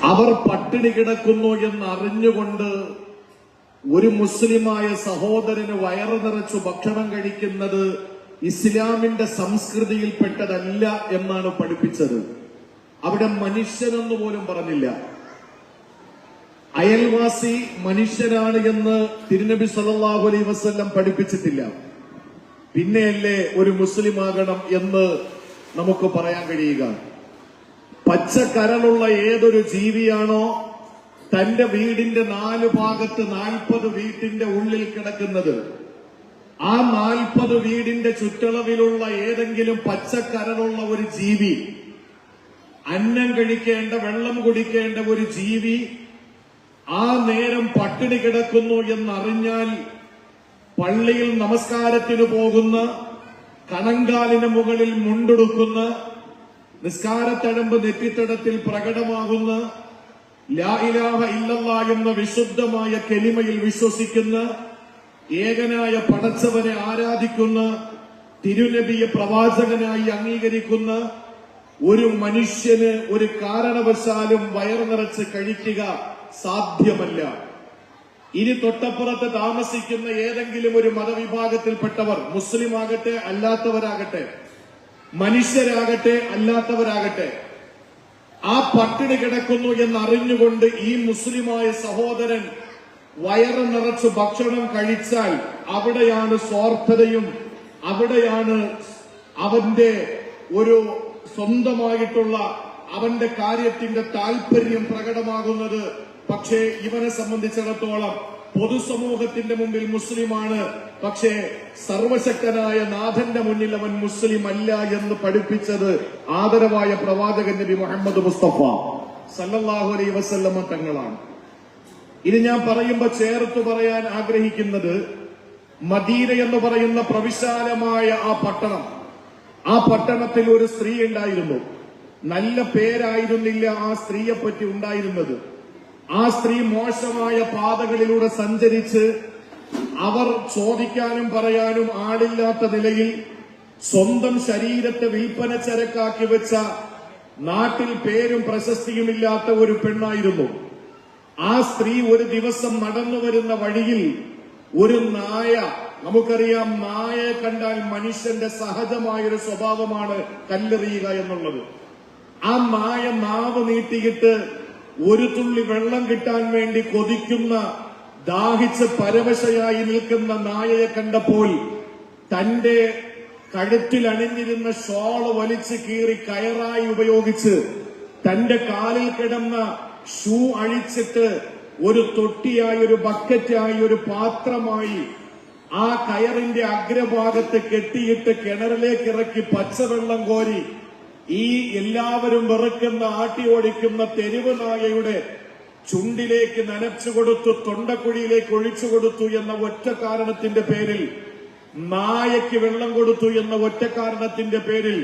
അവർ പട്ടിണി കിടക്കുന്നു എന്നറിഞ്ഞുകൊണ്ട് ഒരു മുസ്ലിമായ സഹോദരന് വയറു നിറച്ചു ഭക്ഷണം കഴിക്കുന്നത് ഇസ്ലാമിന്റെ സംസ്കൃതിയിൽപ്പെട്ടതല്ല എന്നാണ് പഠിപ്പിച്ചത്. അവിടെ മനുഷ്യനെന്ന് പോലും പറഞ്ഞില്ല. അയൽവാസി മനുഷ്യനാണ് എന്ന് തിരുനബി സല്ലല്ലാഹു അലൈഹി വസല്ലം പഠിപ്പിച്ചിട്ടില്ല. പിന്നെയല്ലേ ഒരു മുസ്ലിം ആകണം എന്ന് നമുക്ക് പറയാൻ കഴിയുക. പച്ചക്കരളുള്ള ഏതൊരു ജീവിയാണോ തന്റെ വീടിന്റെ 4 ഭാഗത്ത് 40 വീട്ടിന്റെ ഉള്ളിൽ കിടക്കുന്നത്, ആ 40 വീടിന്റെ ചുറ്റളവിലുള്ള ഏതെങ്കിലും പച്ചക്കരളുള്ള ഒരു ജീവി, അന്നം കഴിക്കേണ്ട വെള്ളം കുടിക്കേണ്ട ഒരു ജീവി ആ നേരം പട്ടിണി കിടക്കുന്നു എന്നറിഞ്ഞാൽ പള്ളിയിൽ നമസ്കാരത്തിന് പോകുന്ന, കണങ്കാലിന് മുകളിൽ മുണ്ടെടുക്കുന്ന, നിസ്കാരത്തഴമ്പ് നെറ്റിത്തടത്തിൽ പ്രകടമാകുന്ന, ലാ ഇലാഹ ഇല്ലല്ലാഹ് എന്ന വിശുദ്ധമായ കലിമയിൽ വിശ്വസിക്കുന്ന, ഏകനായ പടച്ചവനെ ആരാധിക്കുന്ന, തിരുനബിയെ പ്രവാചകനായി അംഗീകരിക്കുന്ന ഒരു മനുഷ്യന് ഒരു കാരണവശാലും വയറു നിറച്ച് കഴിക്കുക സാധ്യമല്ല. ഇനി തൊട്ടപ്പുറത്ത് താമസിക്കുന്ന ഏതെങ്കിലും ഒരു മതവിഭാഗത്തിൽപ്പെട്ടവർ, മുസ്ലിം ആകട്ടെ അല്ലാത്തവരാകട്ടെ, മനുഷ്യരാകട്ടെ അല്ലാത്തവരാകട്ടെ, ആ പട്ടിണി കിടക്കുന്നു എന്നറിഞ്ഞുകൊണ്ട് ഈ മുസ്ലിമായ സഹോദരൻ വയറ് നിറച്ച് ഭക്ഷണം കഴിച്ചാൽ അവിടെയാണ് സ്വാർത്ഥതയും, അവിടെയാണ് അവന്റെ ഒരു സ്വന്തമായിട്ടുള്ള അവന്റെ കാര്യത്തിന്റെ താല്പര്യം പ്രകടമാകുന്നത്. പക്ഷേ ഇവനെ സംബന്ധിച്ചിടത്തോളം പൊതുസമൂഹത്തിന്റെ മുമ്പിൽ മുസ്ലിമാണ്, പക്ഷേ സർവശക്തനായ നാഥന്റെ മുന്നിൽ അവൻ മുസ്ലിം അല്ല എന്ന് പഠിപ്പിച്ചത് ആദരവായ പ്രവാചകൻ നബി മുഹമ്മദ് മുസ്തഫ സല്ലല്ലാഹു അലൈഹി വസല്ലമ തങ്ങളാണ്. ഇത് ഞാൻ പറയുമ്പോൾ ചേർത്ത് പറയാൻ ആഗ്രഹിക്കുന്നത്, മദീന എന്ന് പറയുന്ന പ്രവിശാലമായ ആ പട്ടണത്തിൽ ഒരു സ്ത്രീ ഉണ്ടായിരുന്നു. നല്ല പേരായിരുന്നില്ല ആ സ്ത്രീയെ പറ്റി ഉണ്ടായിരുന്നത്. ആ സ്ത്രീ മോശമായ പാതകളിലൂടെ സഞ്ചരിച്ച് അവർ ചോദിക്കാനും പറയാനും ആളില്ലാത്ത നിലയിൽ സ്വന്തം ശരീരത്തെ വിൽപ്പന ചരക്കാക്കി വെച്ച, നാട്ടിൽ പേരും പ്രശസ്തിയുമില്ലാത്ത ഒരു പെണ്ണായിരുന്നു. ആ സ്ത്രീ ഒരു ദിവസം നടന്നു വരുന്ന വഴിയിൽ ഒരു നായ, നമുക്കറിയാം നായയെ കണ്ടാൽ മനുഷ്യന്റെ സഹജമായൊരു സ്വഭാവമാണ് കല്ലെറിയുക എന്നുള്ളത്. ആ നായ നാവ് നീട്ടിയിട്ട് ഒരു തുള്ളി വെള്ളം കിട്ടാൻ വേണ്ടി കൊതിക്കുന്ന, ദാഹിച്ച് പരവശയായി നിൽക്കുന്ന നായയെ കണ്ടപ്പോൾ തന്റെ കഴുത്തിൽ അണിഞ്ഞിരുന്ന ഷോള് വലിച്ചു കീറി കയറായി ഉപയോഗിച്ച് തന്റെ കാലിൽ കിടന്ന ഷൂ അഴിച്ചിട്ട് ഒരു തൊട്ടിയായി, ഒരു ബക്കറ്റായി, ഒരു പാത്രമായി ആ കയറിന്റെ അഗ്രഭാഗത്ത് കെട്ടിയിട്ട് കിണറിലേക്ക് ഇറക്കി പച്ചവെള്ളം കോരി ഈ എല്ലാവരും വെറുക്കുന്ന, ആട്ടി ഓടിക്കുന്ന തെരുവ് നായയുടെ ചുണ്ടിലേക്ക് നനച്ചു കൊടുത്തു, തൊണ്ടക്കുഴിയിലേക്ക് ഒഴിച്ചു കൊടുത്തു എന്ന ഒറ്റ കാരണത്തിന്റെ പേരിൽ, നായയ്ക്ക് വെള്ളം കൊടുത്തു എന്ന ഒറ്റ കാരണത്തിന്റെ പേരിൽ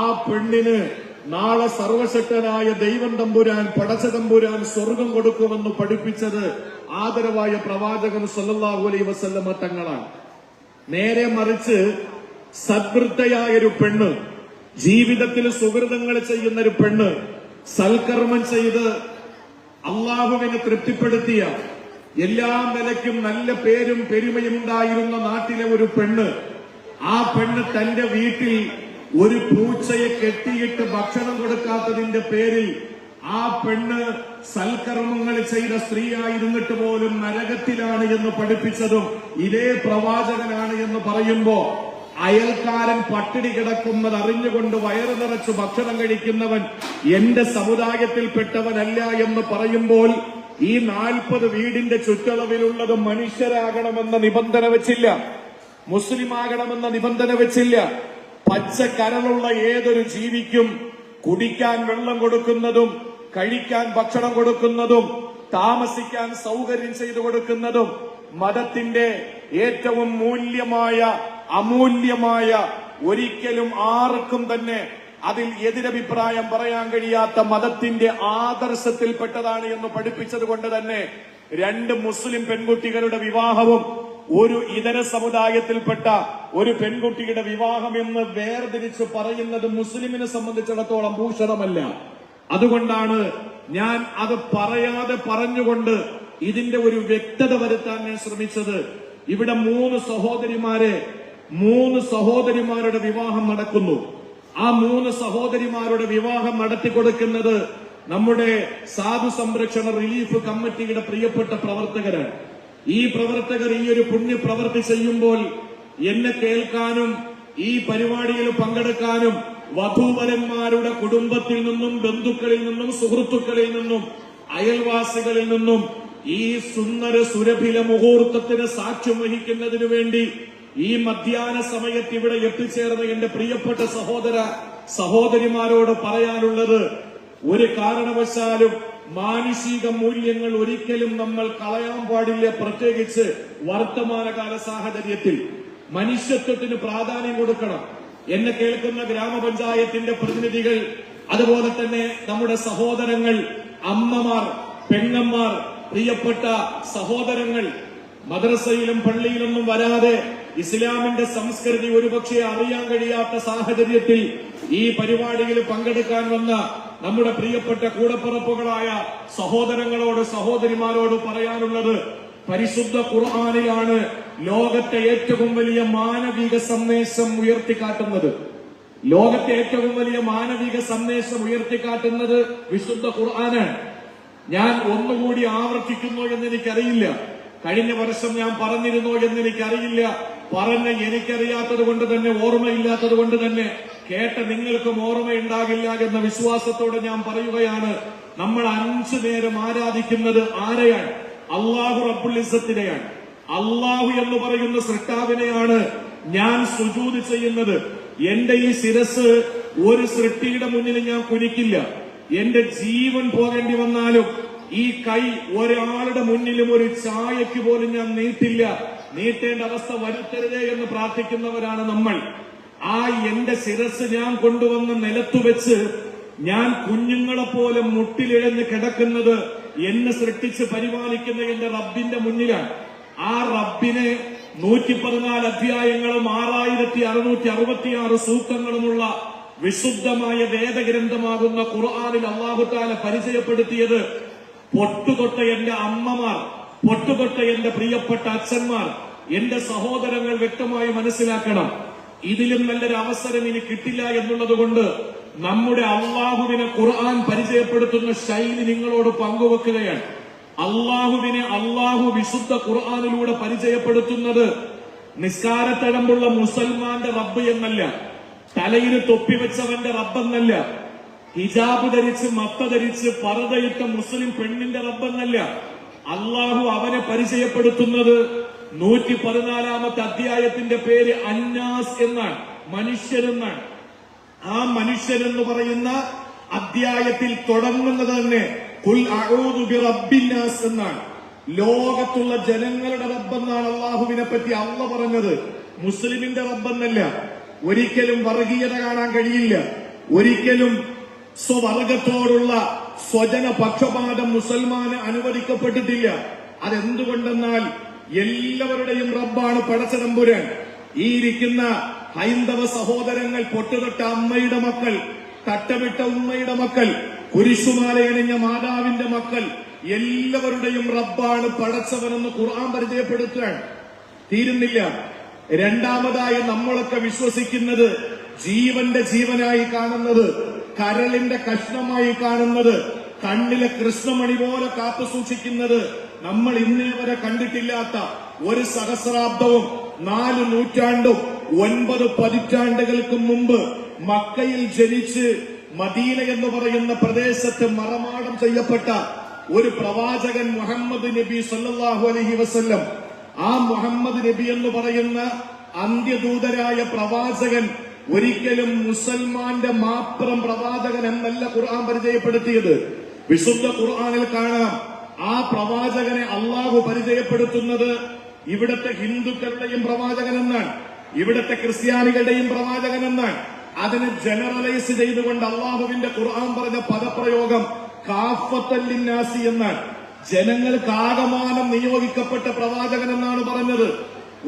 ആ പെണ്ണിന് നാളെ സർവശക്തനായ ദൈവം തമ്പുരാൻ, പടച്ച തമ്പുരാൻ സ്വർഗം കൊടുക്കുമെന്ന് പഠിപ്പിച്ചത് ആദരവായ പ്രവാചകൻ സല്ലല്ലാഹു അലൈഹി വസല്ലമ തങ്ങളാണ്. നേരെ മറിച്ച് സദ്വൃത്തയായൊരു പെണ്ണ്, ജീവിതത്തിൽ സുഹൃതങ്ങൾ ചെയ്യുന്ന ഒരു പെണ്ണ്, സൽക്കർമ്മം ചെയ്ത് അള്ളാഹുവിനെ തൃപ്തിപ്പെടുത്തിയ, എല്ലാ നിലയ്ക്കും നല്ല പേരും പെരുമയും ഉണ്ടായിരുന്ന നാട്ടിലെ ഒരു പെണ്ണ്, ആ പെണ്ണ് തന്റെ വീട്ടിൽ ഒരു പൂച്ചയെ കെട്ടിയിട്ട് ഭക്ഷണം കൊടുക്കാത്തതിന്റെ പേരിൽ ആ പെണ്ണ് സൽക്കർമ്മങ്ങൾ ചെയ്ത സ്ത്രീയായിരുന്നിട്ട് പോലും നരകത്തിലാണ് എന്ന് പഠിപ്പിച്ചതും ഇതേ പ്രവാചകനാണ് എന്ന് പറയുമ്പോ, അയൽക്കാരൻ പട്ടിണി കിടക്കുന്നത് അറിഞ്ഞുകൊണ്ട് വയറു നിറച്ച് ഭക്ഷണം കഴിക്കുന്നവൻ എന്റെ സമുദായത്തിൽപ്പെട്ടവനല്ല എന്ന് പറയുമ്പോൾ, ഈ 40 വീടിന്റെ ചുറ്റളവിലുള്ളത് മനുഷ്യരാകണമെന്ന നിബന്ധന വെച്ചില്ല, മുസ്ലിമാകണമെന്ന നിബന്ധന വെച്ചില്ല. പച്ചക്കരളുള്ള ഏതൊരു ജീവിക്കും കുടിക്കാൻ വെള്ളം കൊടുക്കുന്നതും, കഴിക്കാൻ ഭക്ഷണം കൊടുക്കുന്നതും, താമസിക്കാൻ സൗകര്യം ചെയ്തു കൊടുക്കുന്നതും മതത്തിന്റെ ഏറ്റവും മൂല്യമായ, അമൂല്യമായ, ഒരിക്കലും ആർക്കും തന്നെ അതിൽ എതിരഭിപ്രായം പറയാൻ കഴിയാത്ത മതത്തിന്റെ ആദർശത്തിൽപ്പെട്ടതാണ് എന്ന് പഠിപ്പിച്ചത് കൊണ്ട് തന്നെ 2 മുസ്ലിം പെൺകുട്ടികളുടെ വിവാഹവും ഒരു ഇതര സമുദായത്തിൽപ്പെട്ട ഒരു പെൺകുട്ടിയുടെ വിവാഹം എന്ന് വേർതിരിച്ച് പറയുന്നത് മുസ്ലിമിനെ സംബന്ധിച്ചിടത്തോളം ഭൂഷണമല്ല. അതുകൊണ്ടാണ് ഞാൻ അത് പറയാതെ പറഞ്ഞുകൊണ്ട് ഇതിന്റെ ഒരു വ്യക്തത വരുത്താൻ ഞാൻ ശ്രമിച്ചത്. ഇവിടെ മൂന്ന് സഹോദരിമാരുടെ വിവാഹം നടക്കുന്നു. ആ മൂന്ന് സഹോദരിമാരുടെ വിവാഹം നടത്തിക്കൊടുക്കുന്നത് നമ്മുടെ സാധു സംരക്ഷണ റിലീഫ് കമ്മിറ്റിയുടെ പ്രിയപ്പെട്ട പ്രവർത്തകരാണ്. ഈ പ്രവർത്തകർ ഈ ഒരു പുണ്യപ്രവൃത്തി ചെയ്യുമ്പോൾ എന്നെ കേൾക്കാനും ഈ പരിപാടിയിൽ പങ്കെടുക്കാനും വധൂവരന്മാരുടെ കുടുംബത്തിൽ നിന്നും ബന്ധുക്കളിൽ നിന്നും സുഹൃത്തുക്കളിൽ നിന്നും അയൽവാസികളിൽ നിന്നും ഈ സുന്ദര സുരഭില മുഹൂർത്തത്തിന് സാക്ഷ്യം വഹിക്കുന്നതിനു വേണ്ടി ഈ മധ്യാഹ്ന സമയത്ത് ഇവിടെ എത്തിച്ചേർന്ന എന്റെ പ്രിയപ്പെട്ട സഹോദരിമാരോട് പറയാനുള്ളത്, ഒരു കാരണവശാലും മാനുഷിക മൂല്യങ്ങൾ ഒരിക്കലും നമ്മൾ കളയാൻ പാടില്ല. പ്രത്യേകിച്ച് വർത്തമാനകാല സാഹചര്യത്തിൽ മനുഷ്യത്വത്തിന് പ്രാധാന്യം കൊടുക്കണം. എന്നെ കേൾക്കുന്ന ഗ്രാമപഞ്ചായത്തിന്റെ പ്രതിനിധികൾ, അതുപോലെ തന്നെ നമ്മുടെ സഹോദരങ്ങൾ, അമ്മമാർ, പെങ്ങന്മാർ, പ്രിയപ്പെട്ട സഹോദരങ്ങൾ, മദ്രസയിലും പള്ളിയിലൊന്നും വരാതെ ഇസ്ലാമിന്റെ സംസ്കൃതി ഒരുപക്ഷെ അറിയാൻ കഴിയാത്ത സാഹചര്യത്തിൽ ഈ പരിപാടിയിൽ പങ്കെടുക്കാൻ വന്ന നമ്മുടെ പ്രിയപ്പെട്ട കൂടപ്പിറപ്പുകളായ സഹോദരങ്ങളോട് സഹോദരിമാരോട് പറയാനുള്ളത്, പരിശുദ്ധ ഖുർആനിലാണ് ലോകത്തെ ഏറ്റവും വലിയ മാനവിക സന്ദേശം ഉയർത്തിക്കാട്ടുന്നത്. ലോകത്തെ ഏറ്റവും വലിയ മാനവിക സന്ദേശം ഉയർത്തിക്കാട്ടുന്നത് വിശുദ്ധ ഖുർആനാണ്. ഞാൻ ഒന്നുകൂടി ആവർത്തിക്കുന്നു എന്നെനിക്കറിയില്ല. കഴിഞ്ഞ വർഷം ഞാൻ പറഞ്ഞിരുന്നോ എന്നെനിക്കറിയില്ല. പറഞ്ഞ എനിക്കറിയാത്തത് കൊണ്ട് തന്നെ, ഓർമ്മയില്ലാത്തത് കൊണ്ട് തന്നെ കേട്ട നിങ്ങൾക്കും ഓർമ്മയുണ്ടാകില്ല എന്ന വിശ്വാസത്തോടെ ഞാൻ പറയുകയാണ്. നമ്മൾ 5 നേരം ആരാധിക്കുന്നത് ആരെയാണ്? അല്ലാഹു റബ്ബുൽ ഇസ്സത്തിനെയാണ്. അല്ലാഹു എന്ന് പറയുന്ന സൃഷ്ടാവിനെയാണ് ഞാൻ സുജൂദ് ചെയ്യുന്നത്. എന്റെ ഈ ശിരസ് ഒരു സൃഷ്ടിയുടെ മുന്നിൽ ഞാൻ കുനിക്കില്ല. എന്റെ ജീവൻ പോകേണ്ടി വന്നാലും ഈ കൈ ഒരാളുടെ മുന്നിലും ഒരു ചായയ്ക്ക് പോലും ഞാൻ നീട്ടില്ല. നീട്ടേണ്ട അവസ്ഥ വരുത്തരുതേ എന്ന് പ്രാർത്ഥിക്കുന്നവരാണ് നമ്മൾ. ആ എന്റെ ശിരസ് ഞാൻ കൊണ്ടുവന്ന് നിലത്തുവെച്ച് ഞാൻ കുഞ്ഞുങ്ങളെ പോലെ മുട്ടിലിഴഞ്ഞ് കിടക്കുന്നത് എന്നെ സൃഷ്ടിച്ച് പരിപാലിക്കുന്ന എന്റെ റബ്ബിന്റെ മുന്നിലാണ്. ആ റബ്ബിനെ 114 അധ്യായങ്ങളും 6666 സൂക്തങ്ങളുമുള്ള വിശുദ്ധമായ വേദഗ്രന്ഥമാകുന്ന ഖുർആനിൽ അല്ലാഹു തആല പരിചയപ്പെടുത്തിയത് പൊട്ടുതൊട്ട എന്റെ അമ്മമാർ, പൊട്ടുതൊട്ട എന്റെ പ്രിയപ്പെട്ട അച്ഛന്മാർ, എന്റെ സഹോദരങ്ങൾ വ്യക്തമായി മനസ്സിലാക്കണം. ഇതിലും നല്ലൊരു അവസരം ഇനി കിട്ടില്ല എന്നുള്ളത് കൊണ്ട് നമ്മുടെ അള്ളാഹുവിനെ ഖുർആൻ പരിചയപ്പെടുത്തുന്ന ശൈലി നിങ്ങളോട് പങ്കുവെക്കുകയാണ്. അള്ളാഹുവിനെ അള്ളാഹു വിശുദ്ധ ഖുർആനിലൂടെ പരിചയപ്പെടുത്തുന്നത് നിസ്കാരത്തഴമ്പുള്ള മുസൽമാന്റെ റബ്ബ് എന്നല്ല, തലയിൽ തൊപ്പിവെച്ചവന്റെ റബ്ബെന്നല്ല, ഹിജാബ് ധരിച്ച് മത്ത ധരിച്ച് പർദ്ദയിട്ട മുസ്ലിം പെണ്ണിന്റെ റബ്ബെന്നല്ല. അള്ളാഹു അവനെ പരിചയപ്പെടുത്തുന്നത് 114-ാമത്തെ അധ്യായത്തിന്റെ പേര് അന്നാസ് എന്നാണ്, മനുഷ്യരെന്നാണ്. ആ മനുഷ്യരെന്ന് പറയുന്ന അധ്യായത്തിൽ തുടങ്ങുന്നത് തന്നെ ഖുൽ അഊദു ബിറബ്ബിന്നാസ് എന്നാണ്. ലോകത്തുള്ള ജനങ്ങളുടെ റബ്ബെന്നാണ് അള്ളാഹുവിനെ പറ്റി അള്ള പറഞ്ഞത്, മുസ്ലിമിന്റെ റബ്ബെന്നല്ല. ഒരിക്കലും വർഗീയത കാണാൻ കഴിയില്ല. ഒരിക്കലും സ്വവർഗത്തോടുള്ള സ്വജന പക്ഷപാതം മുസൽമാന് അനുവദിക്കപ്പെട്ടിട്ടില്ല. അതെന്തുകൊണ്ടെന്നാൽ എല്ലാവരുടെയും റബ്ബാണ് പടച്ചതമ്പുരാൻ. ഈ ഇരിക്കുന്ന ഹൈന്ദവ സഹോദരങ്ങൾ, പൊട്ടുതൊട്ട അമ്മയുടെ മക്കൾ, തട്ടമിട്ട ഉമ്മയുടെ മക്കൾ, കുരിശുമാലയണിഞ്ഞ മാതാവിന്റെ മക്കൾ, എല്ലാവരുടെയും റബ്ബാണ് പടച്ചവനെന്ന് ഖുർആൻ പരിചയപ്പെടുത്തുകയാണ്. തീരുന്നില്ല. രണ്ടാമതായി നമ്മളൊക്കെ വിശ്വസിക്കുന്നത്, ജീവന്റെ ജീവനായി കാണുന്നത്, കരളിന്റെ കഷ്ണമായി കാണുന്നത്, കണ്ണിലെ കൃഷ്ണമണി പോലെ കാത്തു സൂക്ഷിക്കുന്നത്, നമ്മൾ ഇന്നേ വരെ കണ്ടിട്ടില്ലാത്ത ഒരു സഹസ്രാബ്ദവും 4 നൂറ്റാണ്ടും 9 പതിറ്റാണ്ടുകൾക്ക് മുമ്പ് മക്കയിൽ ജനിച്ച് മദീന എന്ന് പറയുന്ന പ്രദേശത്ത് മറമാടം ചെയ്യപ്പെട്ട ഒരു പ്രവാചകൻ മുഹമ്മദ് നബി സല്ലല്ലാഹു അലൈഹി വസല്ലം. ആ മുഹമ്മദ് നബി എന്ന് പറയുന്ന അന്ത്യദൂതരായ പ്രവാചകൻ ഒരിക്കലും മുസൽമാന്റെ മാത്രം പ്രവാചകൻ എന്നല്ല ഖുർആൻ പരിചയപ്പെടുത്തിയത്. വിശുദ്ധ ഖുർആനിൽ കാണാം, ആ പ്രവാചകനെ അള്ളാഹു പരിചയപ്പെടുത്തുന്നത് ഇവിടത്തെ ഹിന്ദുക്കളുടെയും പ്രവാചകൻ എന്നാണ്, ഇവിടത്തെ ക്രിസ്ത്യാനികളുടെയും പ്രവാചകൻ എന്നാണ്. അതിനെ ജനറലൈസ് ചെയ്തുകൊണ്ട് അള്ളാഹുവിന്റെ ഖുർആൻ പറഞ്ഞ പദപ്രയോഗം കാഫത്തൽ ലിന്നാസി എന്നാണ്. ജനങ്ങൾക്കാകമാനം നിയോഗിക്കപ്പെട്ട പ്രവാചകൻ എന്നാണ് പറഞ്ഞത്.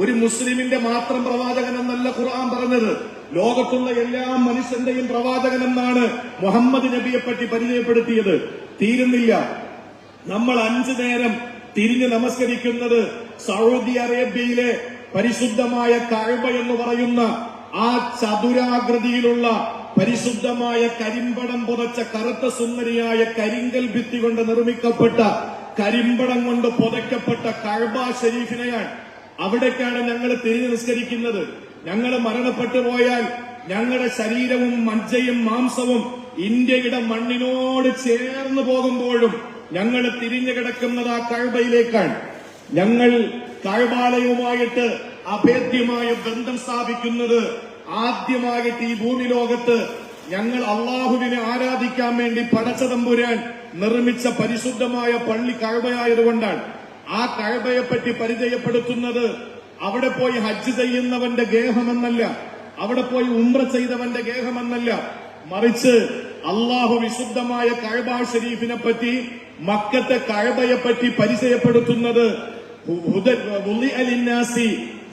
ഒരു മുസ്ലിമിന്റെ മാത്രം പ്രവാചകൻ എന്നല്ല ഖുർആൻ പറഞ്ഞത്. ലോകത്തുള്ള എല്ലാ മനുഷ്യന്റെയും പ്രവാചകൻ എന്നാണ് മുഹമ്മദ് നബിയെ പറ്റി പരിചയപ്പെടുത്തിയത്. തീരുന്നില്ല. നമ്മൾ 5 നേരം തിരിഞ്ഞ് നമസ്കരിക്കുന്നത് സൗദി അറേബ്യയിലെ പരിശുദ്ധമായ കഅബ എന്ന് പറയുന്ന ആ ചതുരാകൃതിയിലുള്ള പരിശുദ്ധമായ കരിമ്പടം പുതച്ച കറുത്ത സുന്ദരിയായ കരിങ്കൽ ഭിത്തി കൊണ്ട് നിർമ്മിക്കപ്പെട്ട കരിമ്പടം കൊണ്ട് പുതയ്ക്കപ്പെട്ട കഅബ ഷരീഫിനെയാണ്. അവിടേക്കാണ് ഞങ്ങൾ തിരിഞ്ഞ് നിസ്കരിക്കുന്നത്. ഞങ്ങൾ മരണപ്പെട്ടു പോയാൽ ഞങ്ങളുടെ ശരീരവും മജ്ജയും മാംസവും ഇന്ത്യയുടെ മണ്ണിനോട് ചേർന്ന് പോകുമ്പോഴും ഞങ്ങൾ തിരിഞ്ഞു കിടക്കുന്നത് ആ കഅബയിലേക്കാണ്. ഞങ്ങൾ കഅബാലയവുമായിട്ട് അഭേദ്യമായ ബന്ധം സ്ഥാപിക്കുന്നത് ആദ്യമായിട്ട് ഈ ഭൂമി ലോകത്ത് ഞങ്ങൾ അള്ളാഹുവിനെ ആരാധിക്കാൻ വേണ്ടി പടച്ച തമ്പുരാൻ നിർമ്മിച്ച പരിശുദ്ധമായ പള്ളി കഅബയായതുകൊണ്ടാണ്. ആ കഅബയെപ്പറ്റി പരിചയപ്പെടുത്തുന്നത് അവിടെ പോയി ഹജ്ജ് ചെയ്യുന്നവന്റെ ഗേഹമെന്നല്ല, അവിടെ പോയി ഉംറ ചെയ്തവന്റെ ഗേഹമെന്നല്ല, മറിച്ച് അള്ളാഹു വിശുദ്ധമായ കഅബ ഷരീഫിനെ പറ്റി, മക്കത്തെ കഅബയെപ്പറ്റി പരിചയപ്പെടുത്തുന്നത്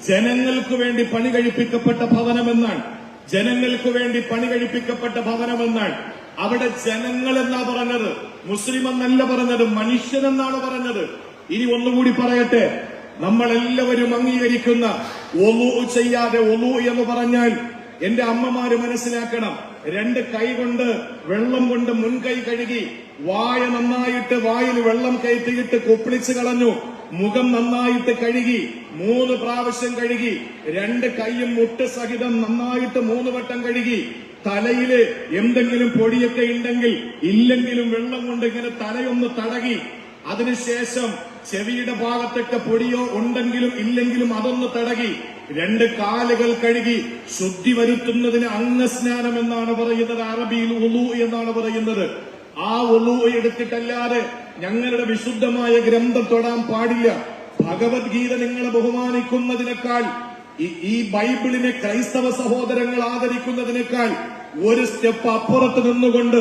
ജനങ്ങൾക്ക് വേണ്ടി പണി കഴിപ്പിക്കപ്പെട്ട ഭവനമെന്നാണ്. ജനങ്ങൾക്ക് വേണ്ടി പണി കഴിപ്പിക്കപ്പെട്ട ഭവനമെന്നാണ്. അവിടെ ജനങ്ങൾ എന്നാ പറഞ്ഞത്, മുസ്ലിം എന്നല്ല പറഞ്ഞത്, മനുഷ്യനെന്നാണ് പറഞ്ഞത്. ഇനി ഒന്നുകൂടി പറയട്ടെ, നമ്മളെല്ലാവരും അംഗീകരിക്കുന്ന ഒളു ചെയ്യാതെ, ഒളു എന്ന് പറഞ്ഞാൽ എന്റെ അമ്മമാര് മനസ്സിലാക്കണം, 2 കൈ കൊണ്ട് വെള്ളം കൊണ്ട് മുൻകൈ കഴുകി, വായ നന്നായിട്ട് വായിൽ വെള്ളം കയറ്റിയിട്ട് കൊപ്പിളിച്ച് കളഞ്ഞു, മുഖം നന്നായിട്ട് കഴുകി 3 പ്രാവശ്യം കഴുകി, 2 കൈയും മുട്ട് സഹിതം നന്നായിട്ട് 3 വട്ടം കഴുകി, തലയില് എന്തെങ്കിലും പൊടിയൊക്കെ ഉണ്ടെങ്കിൽ ഇല്ലെങ്കിലും വെള്ളം കൊണ്ട് ഇങ്ങനെ തലയൊന്ന് തടകി, അതിനുശേഷം ചെവിയുടെ ഭാഗത്തൊക്കെ പൊടിയോ ഉണ്ടെങ്കിലും ഇല്ലെങ്കിലും അതൊന്ന് തടകി, 2 കാലുകൾ കഴുകി ശുദ്ധി വരുത്തുന്നതിന് അംഗസ്നാനം എന്നാണ് പറയുന്നത്. അറബിയിൽ ഉളു എന്നാണ് പറയുന്നത്. ആ ഉളു എടുത്തിട്ടല്ലാതെ ഞങ്ങളുടെ വിശുദ്ധമായ ഗ്രന്ഥം തൊടാൻ പാടില്ല. ഭഗവത്ഗീത നിങ്ങളെ ബഹുമാനിക്കുന്നതിനേക്കാൾ, ഈ ബൈബിളിനെ ക്രൈസ്തവ സഹോദരങ്ങൾ ആദരിക്കുന്നതിനേക്കാൾ ഒരു സ്റ്റെപ്പ് അപ്പുറത്ത് നിന്നുകൊണ്ട്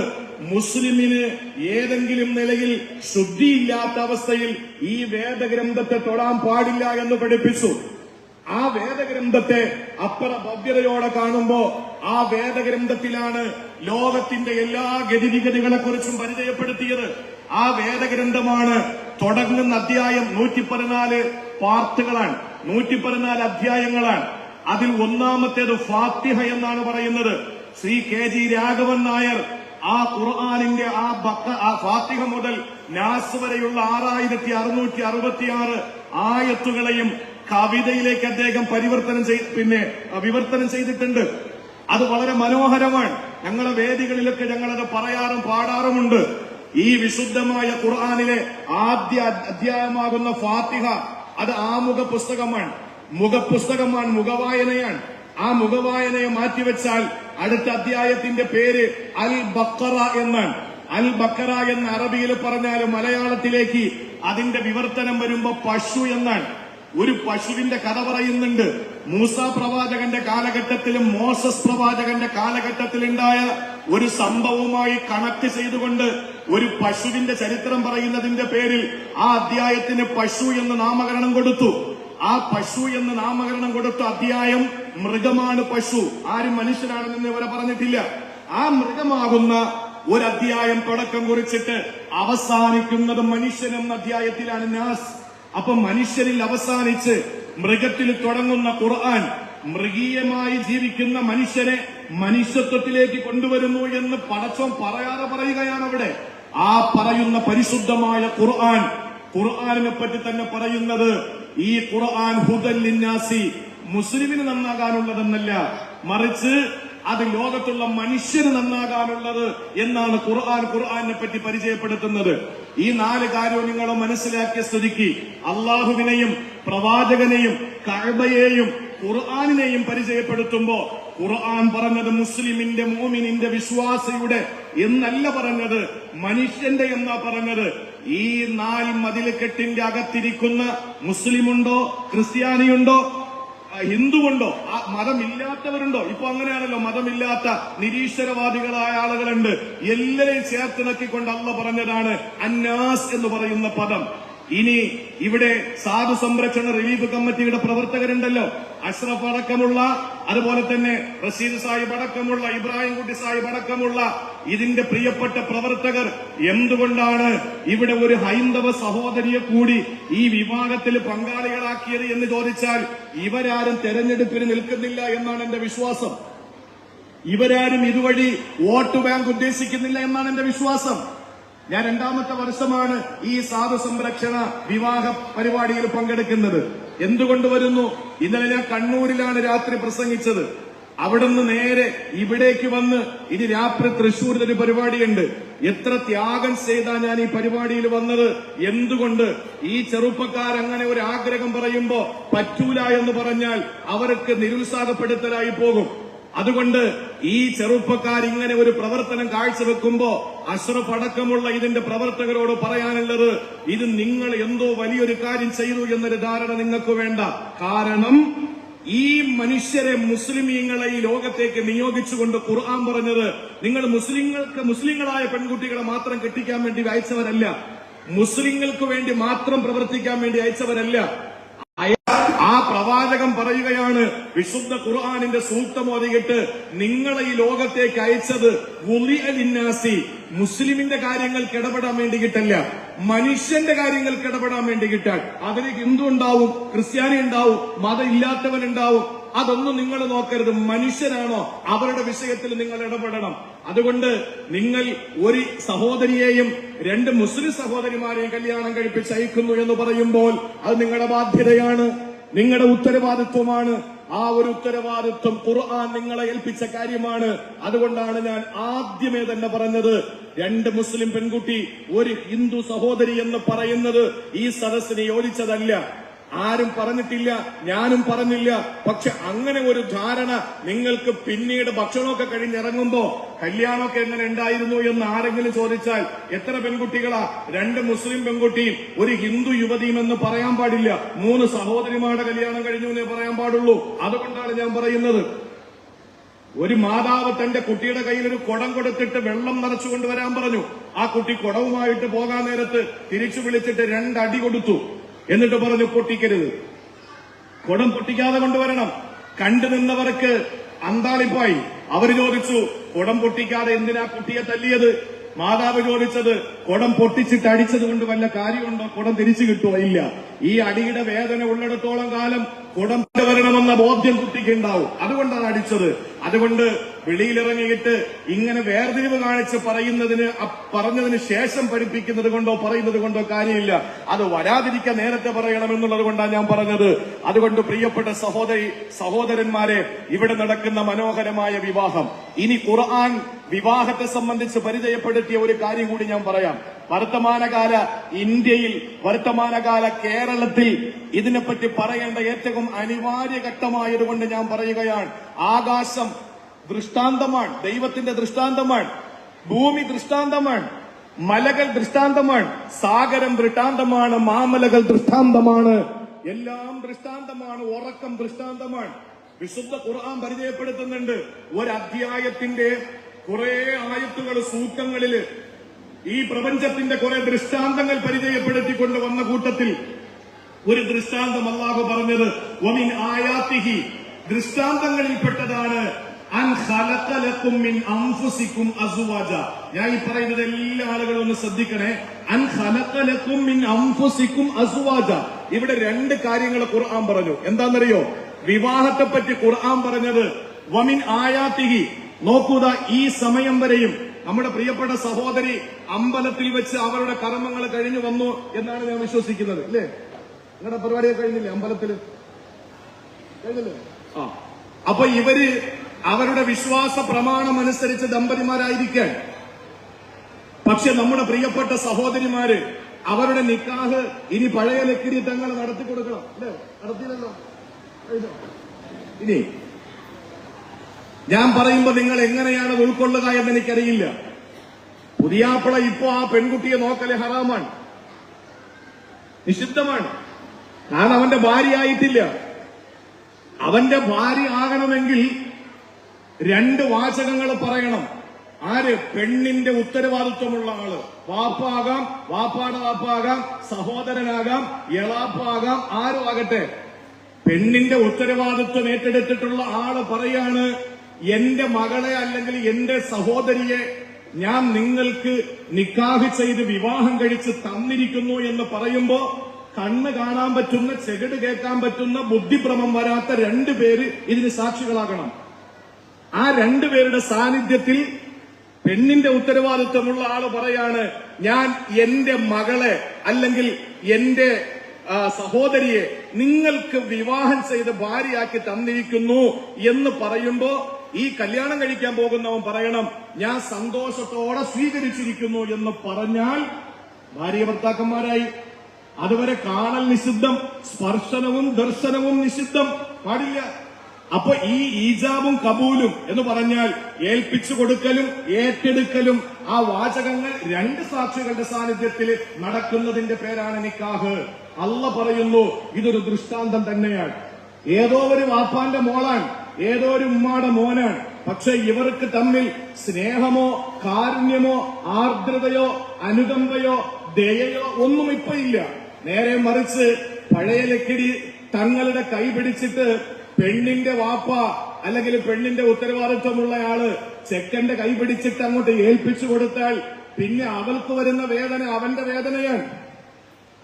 മുസ്ലിമിന് ഏതെങ്കിലും നിലയിൽ ശുദ്ധിയില്ലാത്ത അവസ്ഥയിൽ ഈ വേദഗ്രന്ഥത്തെ തൊടാൻ പാടില്ല എന്ന് പഠിപ്പിച്ചു. ആ വേദഗ്രന്ഥത്തെ അപ്പുറ ഭവ്യതയോടെ കാണുമ്പോ ആ വേദഗ്രന്ഥത്തിലാണ് ലോകത്തിന്റെ എല്ലാ ഗതിവിഗതികളെ കുറിച്ചും പരിചയപ്പെടുത്തിയത്. ആ വേദഗ്രന്ഥമാണ് തുടങ്ങുന്ന അധ്യായം 114 പാർട്ടുകളാണ്, 114 അധ്യായങ്ങളാണ്. അതിൽ ഒന്നാമത്തേത് ഫാത്തിഹ എന്നാണ് പറയുന്നത്. ശ്രീ KG രാഘവൻ നായർ ആ ഖുർആനിന്റെ ആ ഫാത്തിഹ മുതൽ നാസ് വരെയുള്ള 6666 ആയത്തുകളെയും കവിതയിലേക്ക് അദ്ദേഹം വിവർത്തനം ചെയ്തിട്ടുണ്ട്. അത് വളരെ മനോഹരമാണ്. ഞങ്ങളുടെ വേദികളിലൊക്കെ ഞങ്ങളത് പറയാറും പാടാറുമുണ്ട്. ഈ വിശുദ്ധമായ ഖുർആനിലെ ആദ്യ അധ്യായമാകുന്ന ഫാത്തിഹ അത് ആമുഖ പുസ്തകമാണ്, മുഖപുസ്തകമാണ്, മുഖവായനയാണ്. ആ മുഖവായനയെ മാറ്റിവെച്ചാൽ അടുത്ത അധ്യായത്തിന്റെ പേര് അൽ ബഖറ എന്നാണ്. അൽ ബഖറ എന്ന് അറബിയിൽ പറഞ്ഞാലും മലയാളത്തിലേക്ക് അതിന്റെ വിവർത്തനം വരുമ്പോ പശു എന്നാണ്. ഒരു പശുവിന്റെ കഥ പറയുന്നുണ്ട്. മൂസ പ്രവാചകന്റെ കാലഘട്ടത്തിലും മോസസ് പ്രവാചകന്റെ കാലഘട്ടത്തിലുണ്ടായ ഒരു സംഭവവുമായി കണക്ട് ചെയ്തുകൊണ്ട് ഒരു പശുവിന്റെ ചരിത്രം പറയുന്നതിന്റെ പേരിൽ ആ അധ്യായത്തിന് പശു എന്ന് നാമകരണം കൊടുത്തു. ആ പശു എന്ന് നാമകരണം കൊടുത്ത അധ്യായം മൃഗമാണ് പശു, ആരും മനുഷ്യനാണെന്ന് ഇവരെ പറഞ്ഞിട്ടില്ല. ആ മൃഗമാകുന്ന ഒരു അധ്യായം തുടക്കം കുറിച്ചിട്ട് അവസാനിക്കുന്നത് മനുഷ്യൻ എന്ന അധ്യായത്തിലാണ് നാസ്. അപ്പൊ മനുഷ്യരിൽ അവസാനിച്ച് മൃഗത്തിൽ തുടങ്ങുന്ന ഖുർആൻ മൃഗീയമായി ജീവിക്കുന്ന മനുഷ്യനെ മനുഷ്യത്വത്തിലേക്ക് കൊണ്ടുവരുന്നു എന്ന് പടച്ചോൻ പറയാതെ പറയുകയാണ് അവിടെ. ആ പറയുന്ന പരിശുദ്ധമായ ഖുർആനിനെ പറ്റി തന്നെ പറയുന്നത് ഈ ഖുർആൻ ഹുദൽ ലിന്നാസി, മുസ്ലിമിന് നന്നാകാനുള്ളതെന്നല്ല, മറിച്ച് അത് ലോകത്തുള്ള മനുഷ്യന് നന്നാകാനുള്ളത് എന്നാണ് ഖുർആനെ പറ്റി പരിചയപ്പെടുത്തുന്നത്. ഈ 4 കാര്യവും നിങ്ങൾ മനസ്സിലാക്കിയ സ്ഥിതിക്ക് അള്ളാഹുവിനെയും പ്രവാചകനെയും കഅബയെയും ഖുർആനിനെയും പരിചയപ്പെടുത്തുമ്പോ ഖുർആൻ പറഞ്ഞത് മുസ്ലിമിന്റെ, മുഅ്മിനിന്റെ, വിശ്വാസിയുടെ എന്നല്ല പറഞ്ഞത്, മനുഷ്യന്റെ എന്നാ പറഞ്ഞത്. ഈ 4 മതിലുകെട്ടിന്റെ അകത്തിരിക്കുന്ന മുസ്ലിമുണ്ടോ, ക്രിസ്ത്യാനിയുണ്ടോ, ഹിന്ദുവുണ്ടോ, മതമില്ലാത്തവരുണ്ടോ? ഇപ്പൊ അങ്ങനെയാണല്ലോ, മതമില്ലാത്ത നിരീശ്വരവാദികളായ ആളുകളുണ്ട്. എല്ലാരെയും ചേർത്തിണക്കിക്കൊണ്ട് അള്ളാഹ് പറഞ്ഞതാണ് അന്നാസ് എന്ന് പറയുന്ന പദം. ഇനി ഇവിടെ സാധു സംരക്ഷണ റിലീഫ് കമ്മിറ്റിയുടെ പ്രവർത്തകരുണ്ടല്ലോ, അഷ്റഫ് അടക്കമുള്ള, അതുപോലെ തന്നെ റഷീദ് സാഹിബ് അടക്കമുള്ള, ഇബ്രാഹിം കുട്ടി സാഹിബ് അടക്കമുള്ള ഇതിന്റെ പ്രിയപ്പെട്ട പ്രവർത്തകർ എന്തുകൊണ്ടാണ് ഇവിടെ ഒരു ഹൈന്ദവ സഹോദരിയെ കൂടി ഈ വിവാഹത്തിൽ പങ്കാളികളാക്കിയത് എന്ന് ചോദിച്ചാൽ ഇവരാരും തെരഞ്ഞെടുപ്പിന് നിൽക്കുന്നില്ല എന്നാണ് എന്റെ വിശ്വാസം. ഇവരാരും ഇതുവഴി വോട്ട് ബാങ്ക് ഉദ്ദേശിക്കുന്നില്ല എന്നാണ് എന്റെ വിശ്വാസം. ഞാൻ 2ാമത്തെ വർഷമാണ് ഈ സാധു സംരക്ഷണ വിവാഹ പരിപാടിയിൽ പങ്കെടുക്കുന്നത്. എന്തുകൊണ്ട് വരുന്നു? ഇന്നലെ ഞാൻ കണ്ണൂരിലാണ് രാത്രി പ്രസംഗിച്ചത്. അവിടുന്ന് നേരെ ഇവിടേക്ക് വന്ന് ഇനി രാത്രി തൃശ്ശൂരിൽ ഒരു പരിപാടിയുണ്ട്. എത്ര ത്യാഗം ചെയ്താ ഞാൻ ഈ പരിപാടിയിൽ വന്നത്. എന്തുകൊണ്ട്? ഈ ചെറുപ്പക്കാരങ്ങനെ ഒരു ആഗ്രഹം പറയുമ്പോ പറ്റൂല എന്ന് പറഞ്ഞാൽ അവർക്ക് നിരുത്സാഹപ്പെടുത്തലായി പോകും. അതുകൊണ്ട് ഈ ചെറുപ്പക്കാർ ഇങ്ങനെ ഒരു പ്രവർത്തനം കാഴ്ചവെക്കുമ്പോ അഷ്റഫ് അടക്കമുള്ള ഇതിന്റെ പ്രവർത്തകരോട് പറയാനുള്ളത്, ഇത് നിങ്ങൾ എന്തോ വലിയൊരു കാര്യം ചെയ്തു എന്നൊരു ധാരണ നിങ്ങൾക്ക് വേണ്ട. കാരണം ഈ മനുഷ്യരെ, മുസ്ലിമീങ്ങളെ ഈ ലോകത്തേക്ക് നിയോഗിച്ചുകൊണ്ട് ഖുർആൻ പറഞ്ഞത്, നിങ്ങൾ മുസ്ലിങ്ങളായ പെൺകുട്ടികളെ മാത്രം കെട്ടിക്കാൻ വേണ്ടി അയച്ചവരല്ല, മുസ്ലിങ്ങൾക്ക് വേണ്ടി മാത്രം പ്രവർത്തിക്കാൻ വേണ്ടി അയച്ചവരല്ല. ആ പ്രവാചകൻ പറയുകയാണ്, വിശുദ്ധ ഖുർആനിന്റെ സൂക്തം ഓതിയിട്ട് നിങ്ങളെ ഈ ലോകത്തേക്ക് അയച്ചത് മുസ്ലിമിന്റെ കാര്യങ്ങൾക്ക് ഇടപെടാൻ വേണ്ടിയിട്ടല്ല, മനുഷ്യന്റെ കാര്യങ്ങൾക്ക് ഇടപെടാൻ വേണ്ടിയിട്ടാണ്. അതിന് ഹിന്ദു ഉണ്ടാവും, ക്രിസ്ത്യാനി ഉണ്ടാവും, മതം ഇല്ലാത്തവനുണ്ടാവും. അതൊന്നും നിങ്ങൾ നോക്കരുത്. മനുഷ്യരാണോ അവരുടെ വിഷയത്തിൽ നിങ്ങൾ ഇടപെടണം. അതുകൊണ്ട് നിങ്ങൾ ഒരു സഹോദരിയെയും 2 മുസ്ലിം സഹോദരിമാരെയും കല്യാണം കഴിപ്പിച്ച് അയക്കുന്നു എന്ന് പറയുമ്പോൾ അത് നിങ്ങളുടെ ബാധ്യതയാണ്, നിങ്ങളുടെ ഉത്തരവാദിത്വമാണ്. ആ ഒരു ഉത്തരവാദിത്വം ഖുർആൻ നിങ്ങളെ ഏൽപ്പിച്ച കാര്യമാണ്. അതുകൊണ്ടാണ് ഞാൻ ആദ്യമേ തന്നെ പറഞ്ഞത്, 2 മുസ്ലിം പെൺകുട്ടി, ഒരു ഹിന്ദു സഹോദരി എന്ന് പറയുന്നത് ഈ സദസ്സിന് യോജിച്ചതല്ല. ആരും പറഞ്ഞിട്ടില്ല, ഞാനും പറഞ്ഞില്ല. പക്ഷെ അങ്ങനെ ഒരു ധാരണ നിങ്ങൾക്ക് പിന്നീട് ഭക്ഷണമൊക്കെ കഴിഞ്ഞിറങ്ങുമ്പോ കല്യാണമൊക്കെ എങ്ങനെ ഉണ്ടായിരുന്നു എന്ന് ആരെങ്കിലും ചോദിച്ചാൽ എത്ര പെൺകുട്ടികളാ? 2 മുസ്ലിം പെൺകുട്ടിയും ഒരു ഹിന്ദു യുവതിയും എന്ന് പറയാൻ പാടില്ല. 3 സഹോദരിമാരുടെ കല്യാണം കഴിഞ്ഞു എന്നേ പറയാൻ പാടുള്ളൂ. അതുകൊണ്ടാണ് ഞാൻ പറയുന്നത്, ഒരു മാതാവ് തന്റെ കുട്ടിയുടെ കയ്യിൽ ഒരു കുടം കൊടുത്തിട്ട് വെള്ളം നിറച്ചു കൊണ്ടുവരാൻ പറഞ്ഞു. ആ കുട്ടി കുടവുമായിട്ട് പോകാൻ നേരത്ത് തിരിച്ചു വിളിച്ചിട്ട് 2 അടി കൊടുത്തു. എന്നിട്ട് പറഞ്ഞു, പൊട്ടിക്കരുത്, കുടം പൊട്ടിക്കാതെ കൊണ്ടുവരണം. കണ്ടു നിന്നവർക്ക് അന്താളിപ്പായി. അവർ ചോദിച്ചു, കുടം പൊട്ടിക്കാതെ എന്തിനാ കുട്ടിയെ തല്ലിയത്? മാതാവ് ചോദിച്ചത്, കുടം പൊട്ടിച്ചിട്ട് അടിച്ചത് കൊണ്ട് വല്ല കാര്യമുണ്ടോ? കുടം തിരിച്ചു കിട്ടുമോ? ഇല്ല. ഈ അടിയുടെ വേദന ഉള്ളിടത്തോളം കാലം കുടം വരണമെന്ന ബോധ്യം കുട്ടിക്ക് ഉണ്ടാവും. അതുകൊണ്ടാണ് അടിച്ചത്. അതുകൊണ്ട് വെളിയിലിറങ്ങിയിട്ട് ഇങ്ങനെ വേർതിരിവ് കാണിച്ച് പറഞ്ഞതിന് ശേഷം പഠിപ്പിക്കുന്നത് കൊണ്ടോ പറയുന്നത് കൊണ്ടോ കാര്യമില്ല. അത് വരാതിരിക്കാൻ നേരത്തെ പറയണമെന്നുള്ളത് കൊണ്ടാണ് ഞാൻ പറഞ്ഞത്. അതുകൊണ്ട് പ്രിയപ്പെട്ട സഹോദരന്മാരെ, ഇവിടെ നടക്കുന്ന മനോഹരമായ വിവാഹം, ഇനി ഖുർആൻ വിവാഹത്തെ സംബന്ധിച്ച് പരിചയപ്പെടുത്തിയ ഒരു കാര്യം കൂടി ഞാൻ പറയാം. വർത്തമാനകാല ഇന്ത്യയിൽ, വർത്തമാനകാല കേരളത്തിൽ ഇതിനെപ്പറ്റി പറയേണ്ട ഏറ്റവും അനിവാര്യ ഘട്ടമായതുകൊണ്ട് ഞാൻ പറയുകയാണ്. ആകാശം ദൃഷ്ടാന്തമാണ്, ദൈവത്തിന്റെ ദൃഷ്ടാന്തമാണ്. ഭൂമി ദൃഷ്ടാന്തമാണ്, മലകൾ ദൃഷ്ടാന്തമാണ്, സാഗരം ദൃഷ്ടാന്തമാണ്, മാമലകൾ ദൃഷ്ടാന്തമാണ്, എല്ലാം ദൃഷ്ടാന്തമാണ്, ഉറക്കം ദൃഷ്ടാന്തമാണ്. വിശുദ്ധ ഖുർആൻ പരിചയപ്പെടുത്തുന്നുണ്ട്. ഒരധ്യായത്തിന്റെ കുറെ ആയത്തുകൾ, സൂക്തങ്ങളില് ഈ പ്രപഞ്ചത്തിന്റെ കുറെ ദൃഷ്ടാന്തങ്ങൾ പരിചയപ്പെടുത്തിക്കൊണ്ട് വന്ന കൂട്ടത്തിൽ ഒരു ദൃഷ്ടാന്തം അല്ലാഹു പറഞ്ഞത്, വമിൻ ആയാതിഹി, ദൃഷ്ടാന്തങ്ങളിൽപ്പെട്ടതാണ് അൻ ഖലഖ ലക്കും മിൻ അൻഫുസിക്കും അസ്വാജ. ഞാൻ ഈ പറയുന്നത് എല്ലാ ആളുകളും ഒന്ന് ശ്രദ്ധിക്കണേ. അൻ ഖലഖ ലക്കും മിൻ അൻഫുസിക്കും അസ്വാജ. ഇവിടെ 2 കാര്യങ്ങൾ ഖുർആൻ പറഞ്ഞു. എന്താണെന്നറിയോ? വിവാഹത്തെപ്പറ്റി ഖുർആൻ പറഞ്ഞത് വമിൻ ആയാതിഹി. നോക്കുക, ഈ സമയം വരെയും നമ്മുടെ പ്രിയപ്പെട്ട സഹോദരി അമ്പലത്തിൽ വെച്ച് അവരുടെ കർമ്മങ്ങൾ കഴിഞ്ഞു വന്നു എന്നാണ് ഞാൻ വിശ്വസിക്കുന്നത്. ഇല്ലേ? നിങ്ങളുടെ പരിപാടിയൊക്കെ കഴിഞ്ഞില്ലേ? അമ്പലത്തിൽ കഴിഞ്ഞില്ലേ? അപ്പൊ ഇവര് അവരുടെ വിശ്വാസ പ്രമാണം അനുസരിച്ച് ദമ്പതിമാരായിരിക്കാൻ. പക്ഷെ നമ്മുടെ പ്രിയപ്പെട്ട സഹോദരിമാര് അവരുടെ നിക്കാഹ് ഇനി പഴയ ലക്കിരി തങ്ങൾ നടത്തി കൊടുക്കണം. അല്ലേ? നടത്തിയില്ലല്ലോ. ഇനി ഞാൻ പറയുമ്പോ നിങ്ങൾ എങ്ങനെയാണ് ഉൾക്കൊള്ളുക എന്ന് എനിക്കറിയില്ല. പുതിയാപ്പിള ഇപ്പോ ആ പെൺകുട്ടിയെ നോക്കല് ഹറാമാണ്, നിഷിദ്ധമാണ്. കാരണം അവന്റെ ഭാര്യ ആയിട്ടില്ല. അവന്റെ ഭാര്യ ആകണമെങ്കിൽ 2 വാചകങ്ങൾ പറയണം. ആര്? പെണ്ണിന്റെ ഉത്തരവാദിത്വമുള്ള ആള്. വാപ്പാകാം, വാപ്പാടെ വാപ്പാകാം, സഹോദരനാകാം, എളാപ്പാകാം, ആരും ആകട്ടെ, പെണ്ണിന്റെ ഉത്തരവാദിത്വം ഏറ്റെടുത്തിട്ടുള്ള ആള് പറയാണ്, എന്റെ മകളെ അല്ലെങ്കിൽ എന്റെ സഹോദരിയെ ഞാൻ നിങ്ങൾക്ക് നിക്കാഹ് ചെയ്ത് വിവാഹം കഴിച്ച് തന്നിരിക്കുന്നു എന്ന് പറയുമ്പോ കണ്ണ് കാണാൻ പറ്റുന്ന, ചെകിട് കേൾക്കാൻ പറ്റുന്ന, ബുദ്ധിഭ്രമം വരാത്ത രണ്ടുപേര് ഇതിന് സാക്ഷികളാകണം. ആ രണ്ടുപേരുടെ സാന്നിധ്യത്തിൽ പെണ്ണിന്റെ ഉത്തരവാദിത്വമുള്ള ആള് പറയാണ്, ഞാൻ എന്റെ മകളെ അല്ലെങ്കിൽ എന്റെ സഹോദരിയെ നിങ്ങൾക്ക് വിവാഹം ചെയ്ത് ഭാര്യയാക്കി തന്നിരിക്കുന്നു എന്ന് പറയുമ്പോ ഈ കല്യാണം കഴിക്കാൻ പോകുന്നവൻ പറയണം, ഞാൻ സന്തോഷത്തോടെ സ്വീകരിച്ചിരിക്കുന്നു എന്ന് പറഞ്ഞാൽ ഭാര്യ ഭർത്താക്കന്മാരായി. അതുവരെ കാണൽ നിഷിദ്ധം, സ്പർശനവും ദർശനവും നിഷിദ്ധം, പാടില്ല. അപ്പൊ ഈ ഈജാബും കബൂലും എന്ന് പറഞ്ഞാൽ ഏൽപ്പിച്ചു കൊടുക്കലും ഏറ്റെടുക്കലും ആ വാചകങ്ങൾ രണ്ട് സാക്ഷികളുടെ സാന്നിധ്യത്തിൽ നടക്കുന്നതിന്റെ പേരാണ് നിക്കാഹ്. അള്ളാഹ് പറയുന്നു ഇതൊരു ദൃഷ്ടാന്തം തന്നെയാണ്. ഏതോ ഒരു വാപ്പാന്റെ മോളാണ്, ഏതോ ഒരു ഉമ്മാടെ മോനാണ്. പക്ഷെ ഇവർക്ക് തമ്മിൽ സ്നേഹമോ കാരുണ്യമോ ആർദ്രതയോ അനുകമ്പയോ ദയയോ ഒന്നും ഇപ്പൊ ഇല്ല. നേരെ മറിച്ച് പഴയ ലക്കിടി തങ്ങളുടെ കൈ പിടിച്ചിട്ട് പെണ്ണിന്റെ വാപ്പ അല്ലെങ്കിൽ പെണ്ണിന്റെ ഉത്തരവാദിത്വമുള്ളയാള് ചെക്കന്റെ കൈ പിടിച്ചിട്ട് അങ്ങോട്ട് ഏൽപ്പിച്ചു കൊടുത്താൽ പിന്നെ അവൾക്ക് വരുന്ന വേദന അവന്റെ വേദനയാണ്,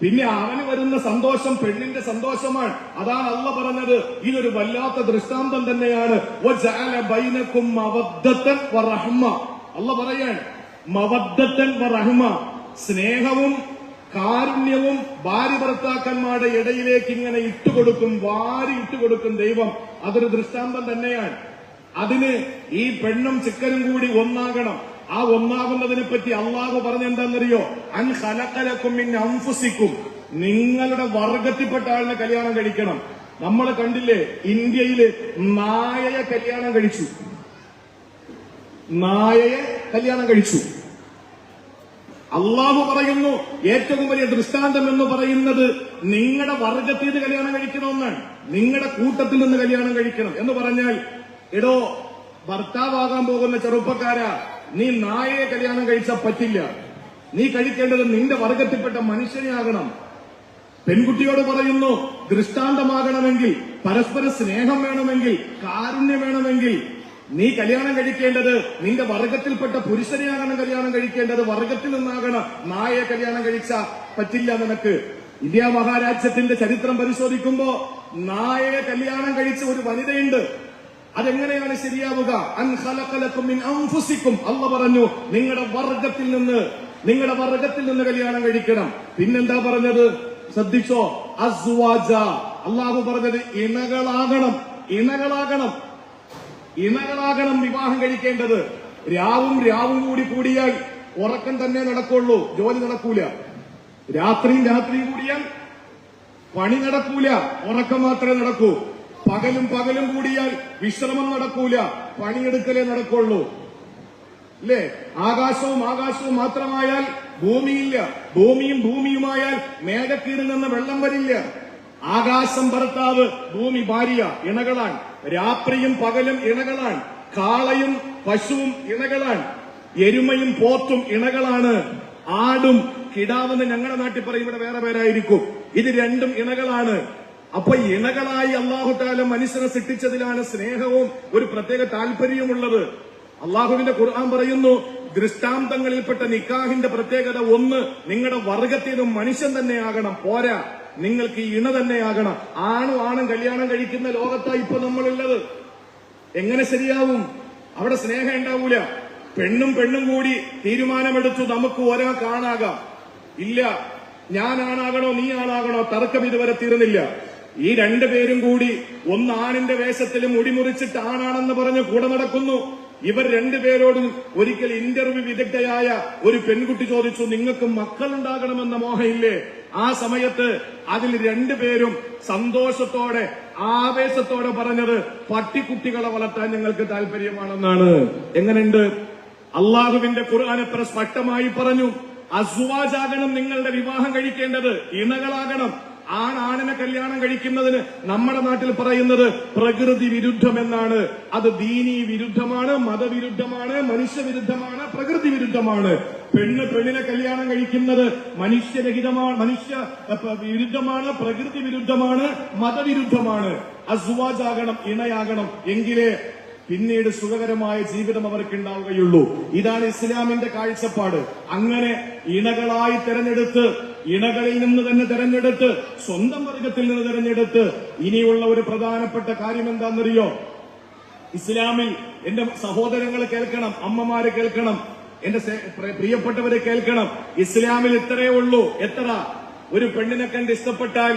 പിന്നെ അവന് വരുന്ന സന്തോഷം പെണ്ണിന്റെ സന്തോഷമാണ്. അതാണ് അള്ളാഹ് പറഞ്ഞത്, ഇതൊരു വല്ലാത്ത ദൃഷ്ടാന്തം തന്നെയാണ്. വജഅല ബൈനകും മവദ്ദതൻ വറഹ്മ. അള്ളാഹ് പറയാണ് മവദ്ദതൻ വറഹ്മ, സ്നേഹവും കാരുണ്യവും ഭാര്യ ഭർത്താക്കന്മാരുടെ ഇടയിലേക്ക് ഇങ്ങനെ ഇട്ടുകൊടുക്കും, വാരി ഇട്ടുകൊടുക്കും ദൈവം. അതൊരു ദൃഷ്ടാന്തം തന്നെയാണ്. അതിന് ഈ പെണ്ണും ചിക്കനും കൂടി ഒന്നാകണം. ആ ഒന്നാകുന്നതിനെ പറ്റി അള്ളാഹു പറഞ്ഞെന്താണെന്നറിയോ? അൻ ഖലഖലകും മിൻ അൻഫുസികും, നിങ്ങളുടെ വർഗത്തിൽപ്പെട്ട ആളിനെ കല്യാണം കഴിക്കണം. നമ്മൾ കണ്ടില്ലേ, ഇന്ത്യയില് നായയെ കല്യാണം കഴിച്ചു, നായയെ കല്യാണം കഴിച്ചു. അള്ളാഹു പറയുന്നു ഏറ്റവും വലിയ ദൃഷ്ടാന്തം എന്ന് പറയുന്നത് നിങ്ങളുടെ വർഗത്തിൽ നിന്ന് കല്യാണം കഴിക്കണമെന്നാണ്, നിങ്ങളുടെ കൂട്ടത്തിൽ നിന്ന് കല്യാണം കഴിക്കണം എന്ന് പറഞ്ഞാൽ, എടോ ഭർത്താവാകാൻ പോകുന്ന ചെറുപ്പക്കാരാ, നീ നായയെ കല്യാണം കഴിച്ചാൽ പറ്റില്ല. നീ കഴിക്കേണ്ടത് നിന്റെ വർഗത്തിൽപ്പെട്ട മനുഷ്യനെ ആകണം. പെൺകുട്ടിയോട് പറയുന്നു, ദൃഷ്ടാന്തമാകണമെങ്കിൽ, പരസ്പര സ്നേഹം വേണമെങ്കിൽ, കാരുണ്യം വേണമെങ്കിൽ നീ കല്യാണം കഴിക്കേണ്ടത് നിന്റെ വർഗത്തിൽപ്പെട്ട പുരുഷനെയാകണം കല്യാണം കഴിക്കേണ്ടത്, വർഗത്തിൽ നിന്നാകണം. നായയെ കല്യാണം കഴിച്ചാൽ പറ്റില്ല നിനക്ക്. ഇന്ത്യ മഹാരാജ്യത്തിന്റെ ചരിത്രം പരിശോധിക്കുമ്പോ നായയെ കല്യാണം കഴിച്ച ഒരു വനിതയുണ്ട്. അതെങ്ങനെയാണ് ശരിയാവുക? അൻ ഖലഖലകും മിൻ അൻഫുസികും, അല്ലാഹ് പറഞ്ഞു നിങ്ങളുടെ വർഗത്തിൽ നിന്ന് കല്യാണം കഴിക്കണം. പിന്നെന്താ പറഞ്ഞത്? ശ്രദ്ധിച്ചോ, അസ്വാജ. അല്ലാഹു പറഞ്ഞത് ഇണകളാകണം വിവാഹം കഴിക്കേണ്ടത്. രാവും കൂടി കൂടിയാൽ ഉറക്കം തന്നെ നടക്കുള്ളൂ, ജോലി നടക്കൂല. രാത്രിയും കൂടിയാൽ പണി നടക്കൂല, ഉറക്കം മാത്രമേ നടക്കൂ. പകലും കൂടിയാൽ വിശ്രമം നടക്കൂല, പണിയെടുക്കലേ നടക്കുള്ളൂ. അല്ലേ? ആകാശവും മാത്രമായാൽ ഭൂമിയില്ല, ഭൂമിയുമായാൽ മേഘക്കീഴിൽ നിന്ന് വെള്ളം വരില്ല. ആകാശം ഭർത്താവ്, ഭൂമി ഭാര്യ, ഇണകളാണ്. രാത്രിയും പകലും ഇണകളാണ്. കാളയും പശുവും ഇണകളാണ്. എരുമയും പോത്തും ഇണകളാണ്. ആടും കിടാവെന്ന് ഞങ്ങളുടെ നാട്ടിൽ പറയും, ഇവിടെ വേറെ പേരായിരിക്കും. ഇത് രണ്ടും ഇണകളാണ്. അപ്പൊ ഇണകളായി അള്ളാഹു തആല മനുഷ്യനെ സൃഷ്ടിച്ചതിലാണ് സ്നേഹവും ഒരു പ്രത്യേക താല്പര്യമുള്ളത്. അള്ളാഹുവിന്റെ ഖുർആൻ പറയുന്നു, ദൃഷ്ടാന്തങ്ങളിൽപ്പെട്ട നിക്കാഹിന്റെ പ്രത്യേകത ഒന്ന്, നിങ്ങളുടെ വർഗത്തിനും മനുഷ്യൻ തന്നെയാകണം, പോരാ നിങ്ങൾക്ക് ഇണ തന്നെയാകണം. ആണും കല്യാണം കഴിക്കുന്ന ലോകത്താ ഇപ്പൊ നമ്മളുള്ളത്. എങ്ങനെ ശരിയാവും? അവിടെ സ്നേഹം ഉണ്ടാവൂല. പെണ്ണും കൂടി തീരുമാനമെടുത്തു നമുക്ക് ഒരാൾക്കാണാകാം. ഇല്ല, ഞാൻ ആണാകണോ നീ ആണാകണോ, തർക്കം ഇതുവരെ തീർന്നില്ല. ഈ രണ്ടുപേരും കൂടി ഒന്ന് ആണിന്റെ വേഷത്തിൽ മുടിമുറിച്ചിട്ട് ആണാണെന്ന് പറഞ്ഞ് കൂടെ നടക്കുന്നു. ഇവർ രണ്ടുപേരോടും ഒരിക്കൽ ഇന്റർവ്യൂ വിദഗ്ധയായ ഒരു പെൺകുട്ടി ചോദിച്ചു, നിങ്ങൾക്ക് മക്കളുണ്ടാകണമെന്ന മോഹമില്ലേ? ആ സമയത്ത് അതിൽ രണ്ടുപേരും സന്തോഷത്തോടെ ആവേശത്തോടെ പറഞ്ഞത്, പട്ടിക്കുട്ടികളെ വളർത്താൻ ഞങ്ങൾക്ക് താല്പര്യമാണെന്നാണ്. എങ്ങനെയുണ്ട്? അള്ളാഹുവിന്റെ ഖുർആൻ എത്ര സ്പഷ്ടമായി പറഞ്ഞു, അസ്വാജാകണം നിങ്ങളുടെ വിവാഹം കഴിക്കേണ്ടത്, ഇണകളാകണം. ആണിനെ കല്യാണം കഴിക്കുന്നതിന് നമ്മുടെ നാട്ടിൽ പറയുന്നത് പ്രകൃതി വിരുദ്ധം എന്നാണ്. അത് ദീനീ വിരുദ്ധമാണ്, മതവിരുദ്ധമാണ്, മനുഷ്യവിരുദ്ധമാണ്, പ്രകൃതി വിരുദ്ധമാണ്. പെണ്ണിനെ കല്യാണം കഴിക്കുന്നത് മനുഷ്യരഹിതമാണ്, മനുഷ്യ വിരുദ്ധമാണ്, പ്രകൃതി വിരുദ്ധമാണ്, മതവിരുദ്ധമാണ്. അസ്വാജാകണം, ഇണയാകണം, എങ്കിലേ പിന്നീട് സുഖകരമായ ജീവിതം അവർക്ക് ഉണ്ടാവുകയുള്ളൂ. ഇതാണ് ഇസ്ലാമിന്റെ കാഴ്ചപ്പാട്. അങ്ങനെ ഇണകളായി തെരഞ്ഞെടുത്ത്, ഇണകളിൽ നിന്ന് തന്നെ തെരഞ്ഞെടുത്ത്, സ്വന്തം വർഗത്തിൽ നിന്ന് തെരഞ്ഞെടുത്ത്, ഇനിയുള്ള ഒരു പ്രധാനപ്പെട്ട കാര്യം എന്താണെന്നറിയോ? ഇസ്ലാമിൽ എന്റെ സഹോദരങ്ങൾ കേൾക്കണം, അമ്മമാര് കേൾക്കണം, എന്റെ പ്രിയപ്പെട്ടവരെ കേൾക്കണം. ഇസ്ലാമിൽ ഇത്രയേ ഉള്ളൂ. എത്ര? ഒരു പെണ്ണിനെ കണ്ട് ഇഷ്ടപ്പെട്ടാൽ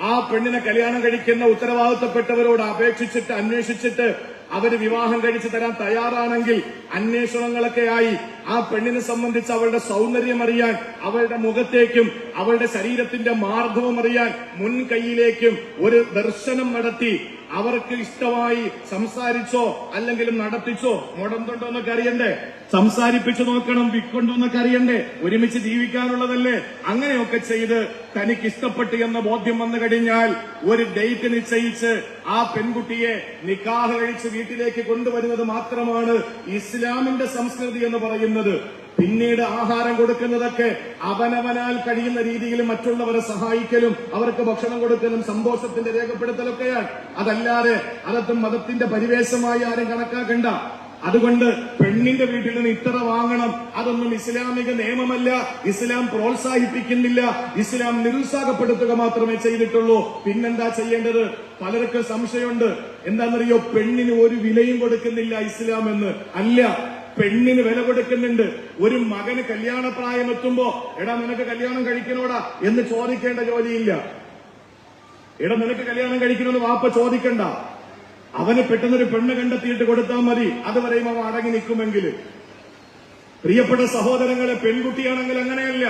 ആ പെണ്ണിനെ കല്യാണം കഴിക്കുന്ന ഉത്തരവാദിത്തപ്പെട്ടവരോട് അപേക്ഷിച്ചിട്ട്, അന്വേഷിച്ചിട്ട് അവര് വിവാഹം കഴിച്ചു തരാൻ തയ്യാറാണെങ്കിൽ അന്വേഷണങ്ങളൊക്കെയായി ആ പെണ്ണിനെ സംബന്ധിച്ച് അവളുടെ സൗന്ദര്യം അറിയാൻ, അവളുടെ മുഖത്തേക്കും അവളുടെ ശരീരത്തിന്റെ മാർദ്ദവം അറിയാൻ മുൻകൈയിലേക്കും ഒരു ദർശനം നടത്തി അവർക്ക് ഇഷ്ടമായി സംസാരിച്ചോ അല്ലെങ്കിൽ നടത്തിച്ചോ, മുടന്തുണ്ടോ എന്നൊക്കെ അറിയണ്ടേ, സംസാരിപ്പിച്ചു നോക്കണം, വിക്കൊണ്ടോ എന്നൊക്കെ അറിയണ്ടേ, ഒരുമിച്ച് ജീവിക്കാനുള്ളതല്ലേ. അങ്ങനെയൊക്കെ ചെയ്ത് തനിക്ക് ഇഷ്ടപ്പെട്ടു എന്ന ബോധ്യം വന്നു കഴിഞ്ഞാൽ ഒരു ഡേറ്റ് നിശ്ചയിച്ച് ആ പെൺകുട്ടിയെ നിക്കാഹ് കഴിച്ച് വീട്ടിലേക്ക് കൊണ്ടുവരുന്നത് മാത്രമാണ് ഇസ്ലാമിന്റെ സംസ്കൃതി എന്ന് പറയുന്നത്. പിന്നീട് ആഹാരം കൊടുക്കുന്നതൊക്കെ അവനവനാൽ കഴിയുന്ന രീതിയിൽ മറ്റുള്ളവരെ സഹായിക്കലും അവർക്ക് ഭക്ഷണം കൊടുക്കലും സന്തോഷത്തിന്റെ രേഖപ്പെടുത്തലൊക്കെയാണ്. അതല്ലാതെ അതൊന്നും മതത്തിന്റെ പരിവേശമായി ആരും കണക്കാക്കണ്ട. അതുകൊണ്ട് പെണ്ണിന്റെ വീട്ടിൽ നിന്ന് ഇത്ര വാങ്ങണം, അതൊന്നും ഇസ്ലാമിക നിയമമല്ല. ഇസ്ലാം പ്രോത്സാഹിപ്പിക്കുന്നില്ല, ഇസ്ലാം നിരുത്സാഹപ്പെടുത്തുക മാത്രമേ ചെയ്തിട്ടുള്ളൂ. പിന്നെന്താ ചെയ്യേണ്ടത്? പലർക്കും സംശയമുണ്ട്. എന്താണെന്നറിയോ? പെണ്ണിന് ഒരു വിലയും കൊടുക്കുന്നില്ല ഇസ്ലാം എന്ന്. അല്ല, പെണ്ണിന് വില കൊടുക്കുന്നുണ്ട്. ഒരു മകന് കല്യാണപ്രായം എത്തുമ്പോ എടാ നിനക്ക് കല്യാണം കഴിക്കണോടാ എന്ന് ചോദിക്കേണ്ട ജോലിയില്ല. എടാ നിനക്ക് കല്യാണം കഴിക്കണമെന്ന് വാപ്പ ചോദിക്കണ്ട. അവന് പെട്ടെന്നൊരു പെണ്ണ് കണ്ടെത്തിയിട്ട് കൊടുത്താൽ മതി. അതുവരെയും അവൻ അടങ്ങി നിൽക്കുമെങ്കിൽ. പ്രിയപ്പെട്ട സഹോദരങ്ങളെ, പെൺകുട്ടിയാണെങ്കിൽ അങ്ങനെയല്ല.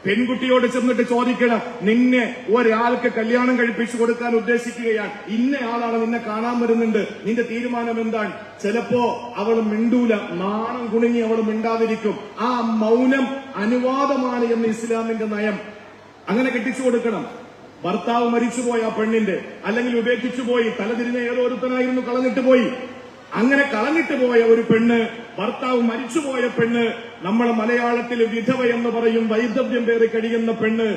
പെൺകുട്ടിയോട് ചെന്നിട്ട് ചോദിക്കണം, നിന്നെ ഒരാൾക്ക് കല്യാണം കഴിപ്പിച്ചു കൊടുക്കാൻ ഉദ്ദേശിക്കുകയാണ്, ഇന്നയാളാണ് നിന്നെ കാണാൻ വരുന്നുണ്ട്, നിന്റെ തീരുമാനം എന്താണ്? ചിലപ്പോ അവൾ മിണ്ടൂല, നാണം കുണുങ്ങി അവൾ മിണ്ടാതിരിക്കും. ആ മൗനം അനുവാദമാണ് എന്ന് ഇസ്ലാമിന്റെ നയം. അങ്ങനെ കെട്ടിച്ചു കൊടുക്കണം. ഭർത്താവ് മരിച്ചുപോയി ആ പെണ്ണിന്റെ, അല്ലെങ്കിൽ ഉപേക്ഷിച്ചുപോയി, തലതിരിഞ്ഞ ഏതോരുത്തനായിരുന്നു, കളഞ്ഞിട്ട് പോയി. അങ്ങനെ കളഞ്ഞിട്ട് പോയ ഒരു പെണ്ണ്, ഭർത്താവ് മരിച്ചുപോയ പെണ്ണ്, നമ്മളെ മലയാളത്തിൽ വിധവ എന്ന് പറയും, വൈധവ്യം പേറി കഴിയുന്ന പെണ്ണ്.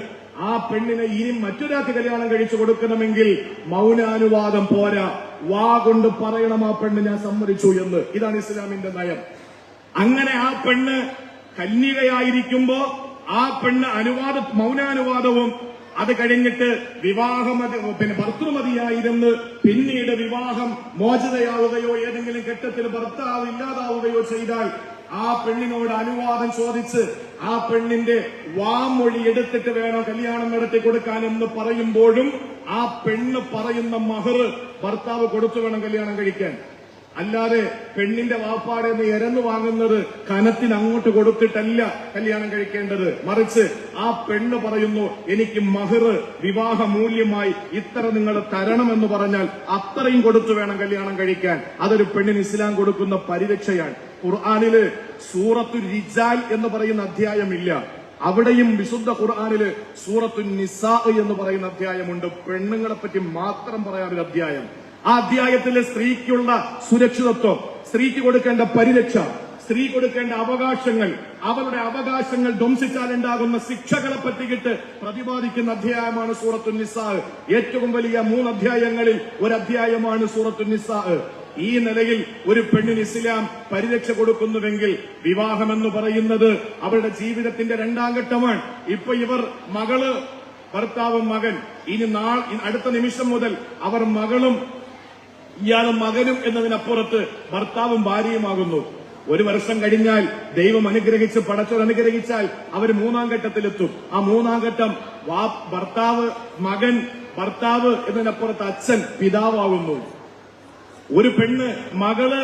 ആ പെണ്ണിനെ ഇനി മറ്റൊരാൾക്ക് കല്യാണം കഴിച്ചു കൊടുക്കണമെങ്കിൽ മൗനാനുവാദം പോരാ, വാ കൊണ്ട് പറയണം ആ പെണ്ണ് ഞാൻ സമ്മതിച്ചു എന്ന്. ഇതാണ് ഇസ്ലാമിന്റെ നയം. അങ്ങനെ ആ പെണ്ണ് കന്യകയായിരിക്കുമ്പോ ആ പെണ്ണ് മൗനാനുവാദവും അത് കഴിഞ്ഞിട്ട് ഭർത്തൃമതിയായിരുന്ന് പിന്നീട് വിവാഹം മോചിതയാവുകയോ ഏതെങ്കിലും ഘട്ടത്തിൽ ഭർത്താവ് ഇല്ലാതാവുകയോ ചെയ്താൽ ആ പെണ്ണിനോട് അനുവാദം ചോദിച്ച് ആ പെണ്ണിന്റെ വാമൊഴി എടുത്തിട്ട് വേണം കല്യാണം നടത്തി കൊടുക്കാൻ എന്ന് പറയുമ്പോഴും ആ പെണ്ണ് പറയുന്ന മഹർ ഭർത്താവ് കൊടുത്തു വേണം കല്യാണം കഴിക്കാൻ. അല്ലാതെ പെണ്ണിന്റെ വാപ്പാടെ നിന്ന് എരന്നു വാങ്ങുന്നത് കനത്തിന് അങ്ങോട്ട് കൊടുത്തിട്ടല്ല കല്യാണം കഴിക്കേണ്ടത്. മറിച്ച് ആ പെണ്ണ് പറയുന്നു, എനിക്ക് മഹർ വിവാഹ മൂല്യമായി ഇത്ര നിങ്ങൾ തരണമെന്ന് പറഞ്ഞാൽ അത്രയും കൊടുത്തു വേണം കല്യാണം കഴിക്കാൻ. അതൊരു പെണ്ണിന് ഇസ്ലാം കൊടുക്കുന്ന പരിരക്ഷയാണ്. ഖുർആനില് സൂറത്തു റിജാൽ എന്ന് പറയുന്ന അധ്യായമില്ല. അവിടെയും വിശുദ്ധ ഖുർആനില് സൂറത്തു നിസാ എന്ന് പറയുന്ന അധ്യായമുണ്ട്. പെണ്ണുങ്ങളെ പറ്റി മാത്രം പറയാനൊരു അധ്യായം. ആ അധ്യായത്തിലെ സ്ത്രീക്കുള്ള സുരക്ഷിതത്വം, സ്ത്രീക്ക് കൊടുക്കേണ്ട പരിരക്ഷ, സ്ത്രീ കൊടുക്കേണ്ട അവകാശങ്ങൾ, അവരുടെ അവകാശങ്ങൾ ധ്വംസിച്ചാലുണ്ടാകുന്ന ശിക്ഷകളെ പറ്റിയിട്ട് പ്രതിപാദിക്കുന്ന അധ്യായമാണ് സൂറത്തു നിസാ. ഏറ്റവും വലിയ 3 അധ്യായങ്ങളിൽ ഒരു അധ്യായമാണ് സൂറത്തു നിസാ. ഈ നിലയിൽ ഒരു പെണ്ണിന് ഇസ്ലാം പരിരക്ഷ കൊടുക്കുന്നുവെങ്കിൽ വിവാഹമെന്ന് പറയുന്നത് അവരുടെ ജീവിതത്തിന്റെ 2ാം ഘട്ടമാണ്. ഇപ്പൊ ഇവർ മകള്, ഭർത്താവും മകൻ, ഇനി അടുത്ത നിമിഷം മുതൽ അവർ മകളും ഇയാളും മകനും എന്നതിനപ്പുറത്ത് ഭർത്താവും ഭാര്യയുമാകുന്നു. 1 വർഷം കഴിഞ്ഞാൽ ദൈവം അനുഗ്രഹിച്ച്, പടച്ചോൻ അനുഗ്രഹിച്ചാൽ അവർ 3ാം ഘട്ടത്തിലെത്തും. ആ 3ാം ഘട്ടം ഭർത്താവ്, മകൻ, ഭർത്താവ് എന്നതിനപ്പുറത്ത് അച്ഛൻ, പിതാവാകുന്നു. ഒരു പെണ്ണ് മകള്,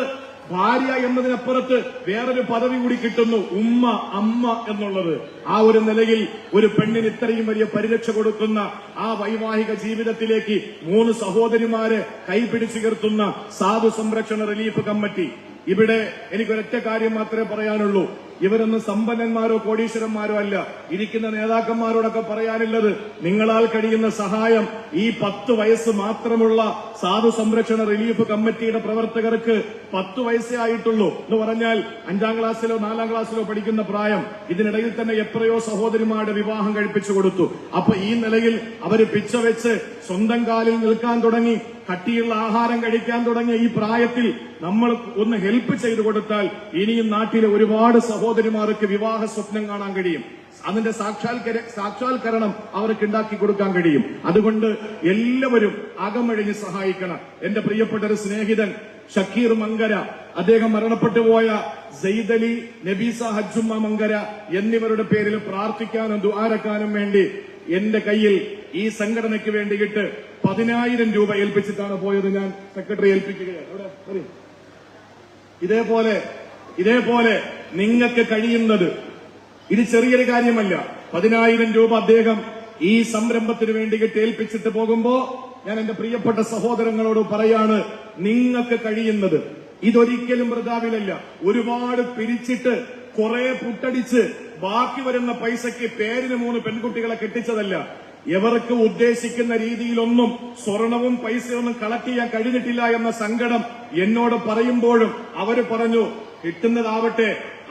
ഭാര്യ എന്നതിനപ്പുറത്ത് വേറൊരു പദവി കൂടി കിട്ടുന്നു, ഉമ്മ, അമ്മ എന്നുള്ളത്. ആ ഒരു നിലയിൽ ഒരു പെണ്ണിന് ഇത്രയും വലിയ പരിരക്ഷ കൊടുക്കുന്ന ആ വൈവാഹിക ജീവിതത്തിലേക്ക് 3 സഹോദരിമാരെ കൈപിടിച്ചുയർത്തുന്ന സാധു സംരക്ഷണ റിലീഫ് കമ്മിറ്റി. ഇവിടെ എനിക്കൊരൊറ്റ കാര്യം മാത്രമേ പറയാനുള്ളൂ. ഇവരൊന്നും സമ്പന്നന്മാരോ കോടീശ്വരന്മാരോ അല്ല. ഇരിക്കുന്ന നേതാക്കന്മാരോടൊക്കെ പറയാനുള്ളത്, നിങ്ങളാൽ കഴിയുന്ന സഹായം ഈ 10 വയസ്സ് മാത്രമുള്ള സാധു സംരക്ഷണ റിലീഫ് കമ്മിറ്റിയുടെ പ്രവർത്തകർക്ക് 10 വയസ്സേ ആയിട്ടുള്ളൂ എന്ന് പറഞ്ഞാൽ 5ാം ക്ലാസ്സിലോ 4ാം ക്ലാസ്സിലോ പഠിക്കുന്ന പ്രായം. ഇതിനിടയിൽ തന്നെ എത്രയോ സഹോദരിമാരുടെ വിവാഹം കഴിപ്പിച്ചു കൊടുത്തു. അപ്പൊ ഈ നിലയിൽ അവര് പിച്ച വെച്ച് സ്വന്തം കാലിൽ നിൽക്കാൻ തുടങ്ങി, കട്ടിയുള്ള ആഹാരം കഴിക്കാൻ തുടങ്ങിയ ഈ പ്രായത്തിൽ നമ്മൾ ഒന്ന് ഹെൽപ്പ് ചെയ്തു കൊടുത്താൽ ഇനിയും നാട്ടിലെ ഒരുപാട് സഹോദരിമാർക്ക് വിവാഹ സ്വപ്നം കാണാൻ കഴിയും. അതിന്റെ സാക്ഷാത്കരണം അവർക്ക് ഉണ്ടാക്കി കൊടുക്കാൻ കഴിയും. അതുകൊണ്ട് എല്ലാവരും അകമഴിഞ്ഞ് സഹായിക്കണം. എന്റെ പ്രിയപ്പെട്ട ഒരു സ്നേഹിതൻ ഷക്കീർ മങ്കര, അദ്ദേഹം മരണപ്പെട്ടുപോയ സെയ്ദലി, നബീസ ഹജ്ജുമ്മ മങ്കര എന്നിവരുടെ പേരിൽ പ്രാർത്ഥിക്കാനും ദുആരക്കാനും വേണ്ടി എന്റെ കയ്യിൽ ഈ സംഘടനയ്ക്ക് വേണ്ടിയിട്ട് 10,000 രൂപ ഏൽപ്പിച്ചിട്ടാണ് പോയത്. ഞാൻ സെക്രട്ടറി ഏൽപ്പിക്കുകയാണ്. ഇതേപോലെ നിങ്ങൾക്ക് കഴിയുന്നത്, ഇത് ചെറിയൊരു കാര്യമല്ല. 10,000 രൂപ അദ്ദേഹം ഈ സംരംഭത്തിന് വേണ്ടിയിട്ട് ഏൽപ്പിച്ചിട്ട് പോകുമ്പോ ഞാൻ എന്റെ പ്രിയപ്പെട്ട സഹോദരങ്ങളോട് പറയാണ്, നിങ്ങൾക്ക് കഴിയുന്നത് ഇതൊരിക്കലും വൃഥാവിലല്ല. ഒരുപാട് പിരിച്ചിട്ട് കുറെ പുട്ടടിച്ച് ബാക്കി വരുന്ന പൈസയ്ക്ക് പേരിന് 3 പെൺകുട്ടികളെ കെട്ടിച്ചതല്ല. എവർക്ക് ഉദ്ദേശിക്കുന്ന രീതിയിലൊന്നും സ്വർണവും പൈസയൊന്നും കളക്ട് ചെയ്യാൻ കഴിഞ്ഞിട്ടില്ല എന്ന സങ്കടം എന്നോട് പറയുമ്പോഴും അവര് പറഞ്ഞു, കിട്ടുന്നതാവട്ടെ,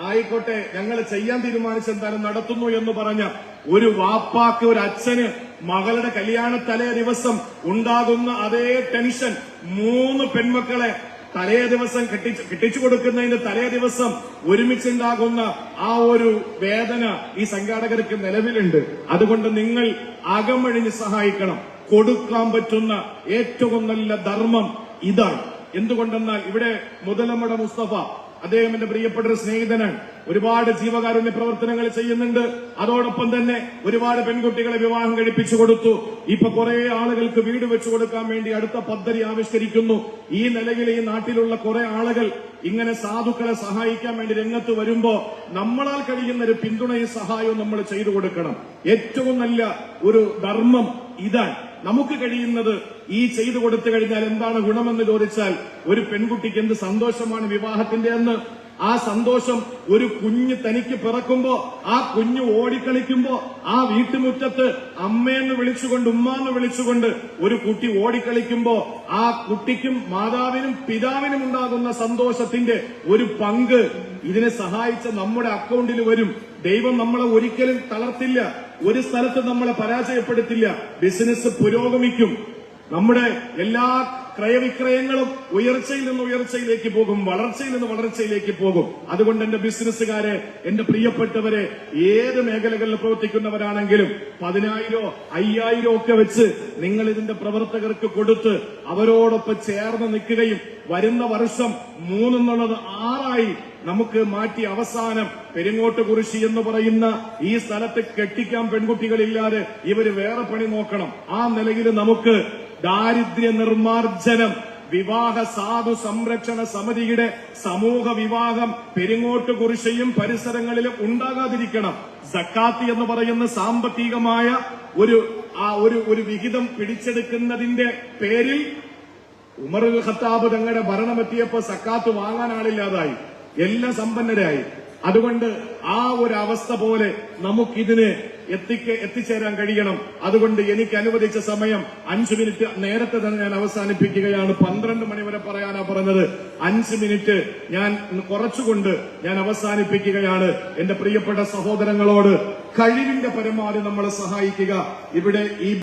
ആയിക്കോട്ടെ, ഞങ്ങൾ ചെയ്യാൻ തീരുമാനിച്ചെന്തായാലും നടത്തുന്നു എന്ന് പറഞ്ഞ ഒരു വാപ്പാക്ക്, ഒരു അച്ഛന് മകളുടെ കല്യാണ തലേ ദിവസം ഉണ്ടാകുന്ന അതേ ടെൻഷൻ 3 പെൺമക്കളെ തലേ ദിവസം കെട്ടിച്ചു കൊടുക്കുന്നതിന്റെ തലേ ദിവസം ഒരുമിച്ചുണ്ടാകുന്ന ആ ഒരു വേദന ഈ സംഘാടകർക്ക് നിലവിലുണ്ട്. അതുകൊണ്ട് നിങ്ങൾ അകമഴിഞ്ഞ് സഹായിക്കണം. കൊടുക്കാൻ പറ്റുന്ന ഏറ്റവും നല്ല ധർമ്മം ഇതാണ്. എന്തുകൊണ്ടെന്നാൽ ഇവിടെ മുതലമട മുസ്തഫ, അദ്ദേഹം എന്റെ പ്രിയപ്പെട്ട ഒരു സ്നേഹിതനാണ്. ഒരുപാട് ജീവകാരുണ്യ പ്രവർത്തനങ്ങൾ ചെയ്യുന്നുണ്ട്. അതോടൊപ്പം തന്നെ ഒരുപാട് പെൺകുട്ടികളെ വിവാഹം കഴിപ്പിച്ചു കൊടുത്തു. ഇപ്പൊ കുറെ ആളുകൾക്ക് വീട് വെച്ചു കൊടുക്കാൻ വേണ്ടി അടുത്ത പദ്ധതി ആവിഷ്കരിക്കുന്നു. ഈ നിലയിൽ ഈ നാട്ടിലുള്ള കുറെ ആളുകൾ ഇങ്ങനെ സാധുക്കളെ സഹായിക്കാൻ വേണ്ടി രംഗത്ത് വരുമ്പോ നമ്മളാൽ കഴിയുന്ന ഒരു പിന്തുണയും സഹായവും നമ്മൾ ചെയ്തു കൊടുക്കണം. ഏറ്റവും നല്ല ഒരു ധർമ്മം ഇതാണ്. നമുക്ക് കഴിയുന്നത് ഈ ചെയ്തു കൊടുത്തു കഴിഞ്ഞാൽ എന്താണ് ഗുണമെന്ന് ചോദിച്ചാൽ, ഒരു പെൺകുട്ടിക്ക് എന്ത് സന്തോഷമാണ് വിവാഹത്തിന്റെ അന്ന്. ആ സന്തോഷം ഒരു കുഞ്ഞ് തനിക്ക് പിറക്കുമ്പോ, ആ കുഞ്ഞ് ഓടിക്കളിക്കുമ്പോ, ആ വീട്ടുമുറ്റത്ത് അമ്മയെന്ന് വിളിച്ചുകൊണ്ട്, ഉമ്മാന്ന് വിളിച്ചുകൊണ്ട് ഒരു കുട്ടി ഓടിക്കളിക്കുമ്പോ ആ കുട്ടിക്കും മാതാവിനും പിതാവിനും ഉണ്ടാകുന്ന സന്തോഷത്തിന്റെ ഒരു പങ്ക് ഇതിനെ സഹായിച്ച നമ്മുടെ അക്കൗണ്ടിൽ വരും. ദൈവം നമ്മളെ ഒരിക്കലും തളർത്തില്ല, ഒരു സ്ഥലത്ത് നമ്മളെ പരാജയപ്പെടുത്തില്ല. ബിസിനസ് പുരോഗമിക്കും. നമ്മുടെ എല്ലാ ക്രയവിക്രയങ്ങളും ഉയർച്ചയിൽ നിന്ന് ഉയർച്ചയിലേക്ക് പോകും, വളർച്ചയിൽ നിന്ന് വളർച്ചയിലേക്ക് പോകും. അതുകൊണ്ട് എന്റെ ബിസിനസ്സുകാരെ, എന്റെ പ്രിയപ്പെട്ടവരെ, ഏത് മേഖലകളിൽ പ്രവർത്തിക്കുന്നവരാണെങ്കിലും 10,000 5,000 ഒക്കെ വെച്ച് നിങ്ങൾ ഇതിന്റെ പ്രവർത്തകർക്ക് കൊടുത്ത് അവരോടൊപ്പം ചേർന്ന് നിൽക്കുകയും വരുന്ന വർഷം 3 എന്നുള്ളത് 6 നമുക്ക് മാറ്റി അവസാനം പെരിങ്ങോട്ട് കുറിശി എന്ന് പറയുന്ന ഈ സ്ഥലത്ത് കെട്ടിക്കാൻ പെൺകുട്ടികളില്ലാതെ ഇവര് വേറെ പണി നോക്കണം. ആ നിലയിൽ നമുക്ക് ദാരിദ്ര്യ നിർമ്മാർജ്ജനം, വിവാഹ സാധു സംരക്ഷണ സമിതിയുടെ സമൂഹ വിവാഹം പെരിങ്ങോട്ട് കുറിശിയും പരിസരങ്ങളിലും ഉണ്ടാകാതിരിക്കണം. സക്കാത്ത് എന്ന് പറയുന്ന സാമ്പത്തികമായ ഒരു വിഹിതം പിടിച്ചെടുക്കുന്നതിന്റെ പേരിൽ ഉമറുൽ ഖത്താബ് തങ്ങളുടെ ഭരണമെത്തിയപ്പോ സക്കാത്ത് വാങ്ങാൻ ആളില്ലാതായി, എല്ലാം സമ്പന്നരായി. അതുകൊണ്ട് ആ ഒരു അവസ്ഥ പോലെ നമുക്കിതിന് എത്തിച്ചേരാൻ കഴിയണം. അതുകൊണ്ട് എനിക്ക് അനുവദിച്ച സമയം 5 മിനിറ്റ് നേരത്തെ തന്നെ ഞാൻ അവസാനിപ്പിക്കുകയാണ്. 12 മണി വരെ പറയാനാ പറഞ്ഞത്. 5 മിനിറ്റ് ഞാൻ കുറച്ചുകൊണ്ട് ഞാൻ അവസാനിപ്പിക്കുകയാണ്. എന്റെ പ്രിയപ്പെട്ട സഹോദരങ്ങളോട് കഴിവിന്റെ പരമാവധി നമ്മളെ സഹായിക്കുക. ഇവിടെ ഈ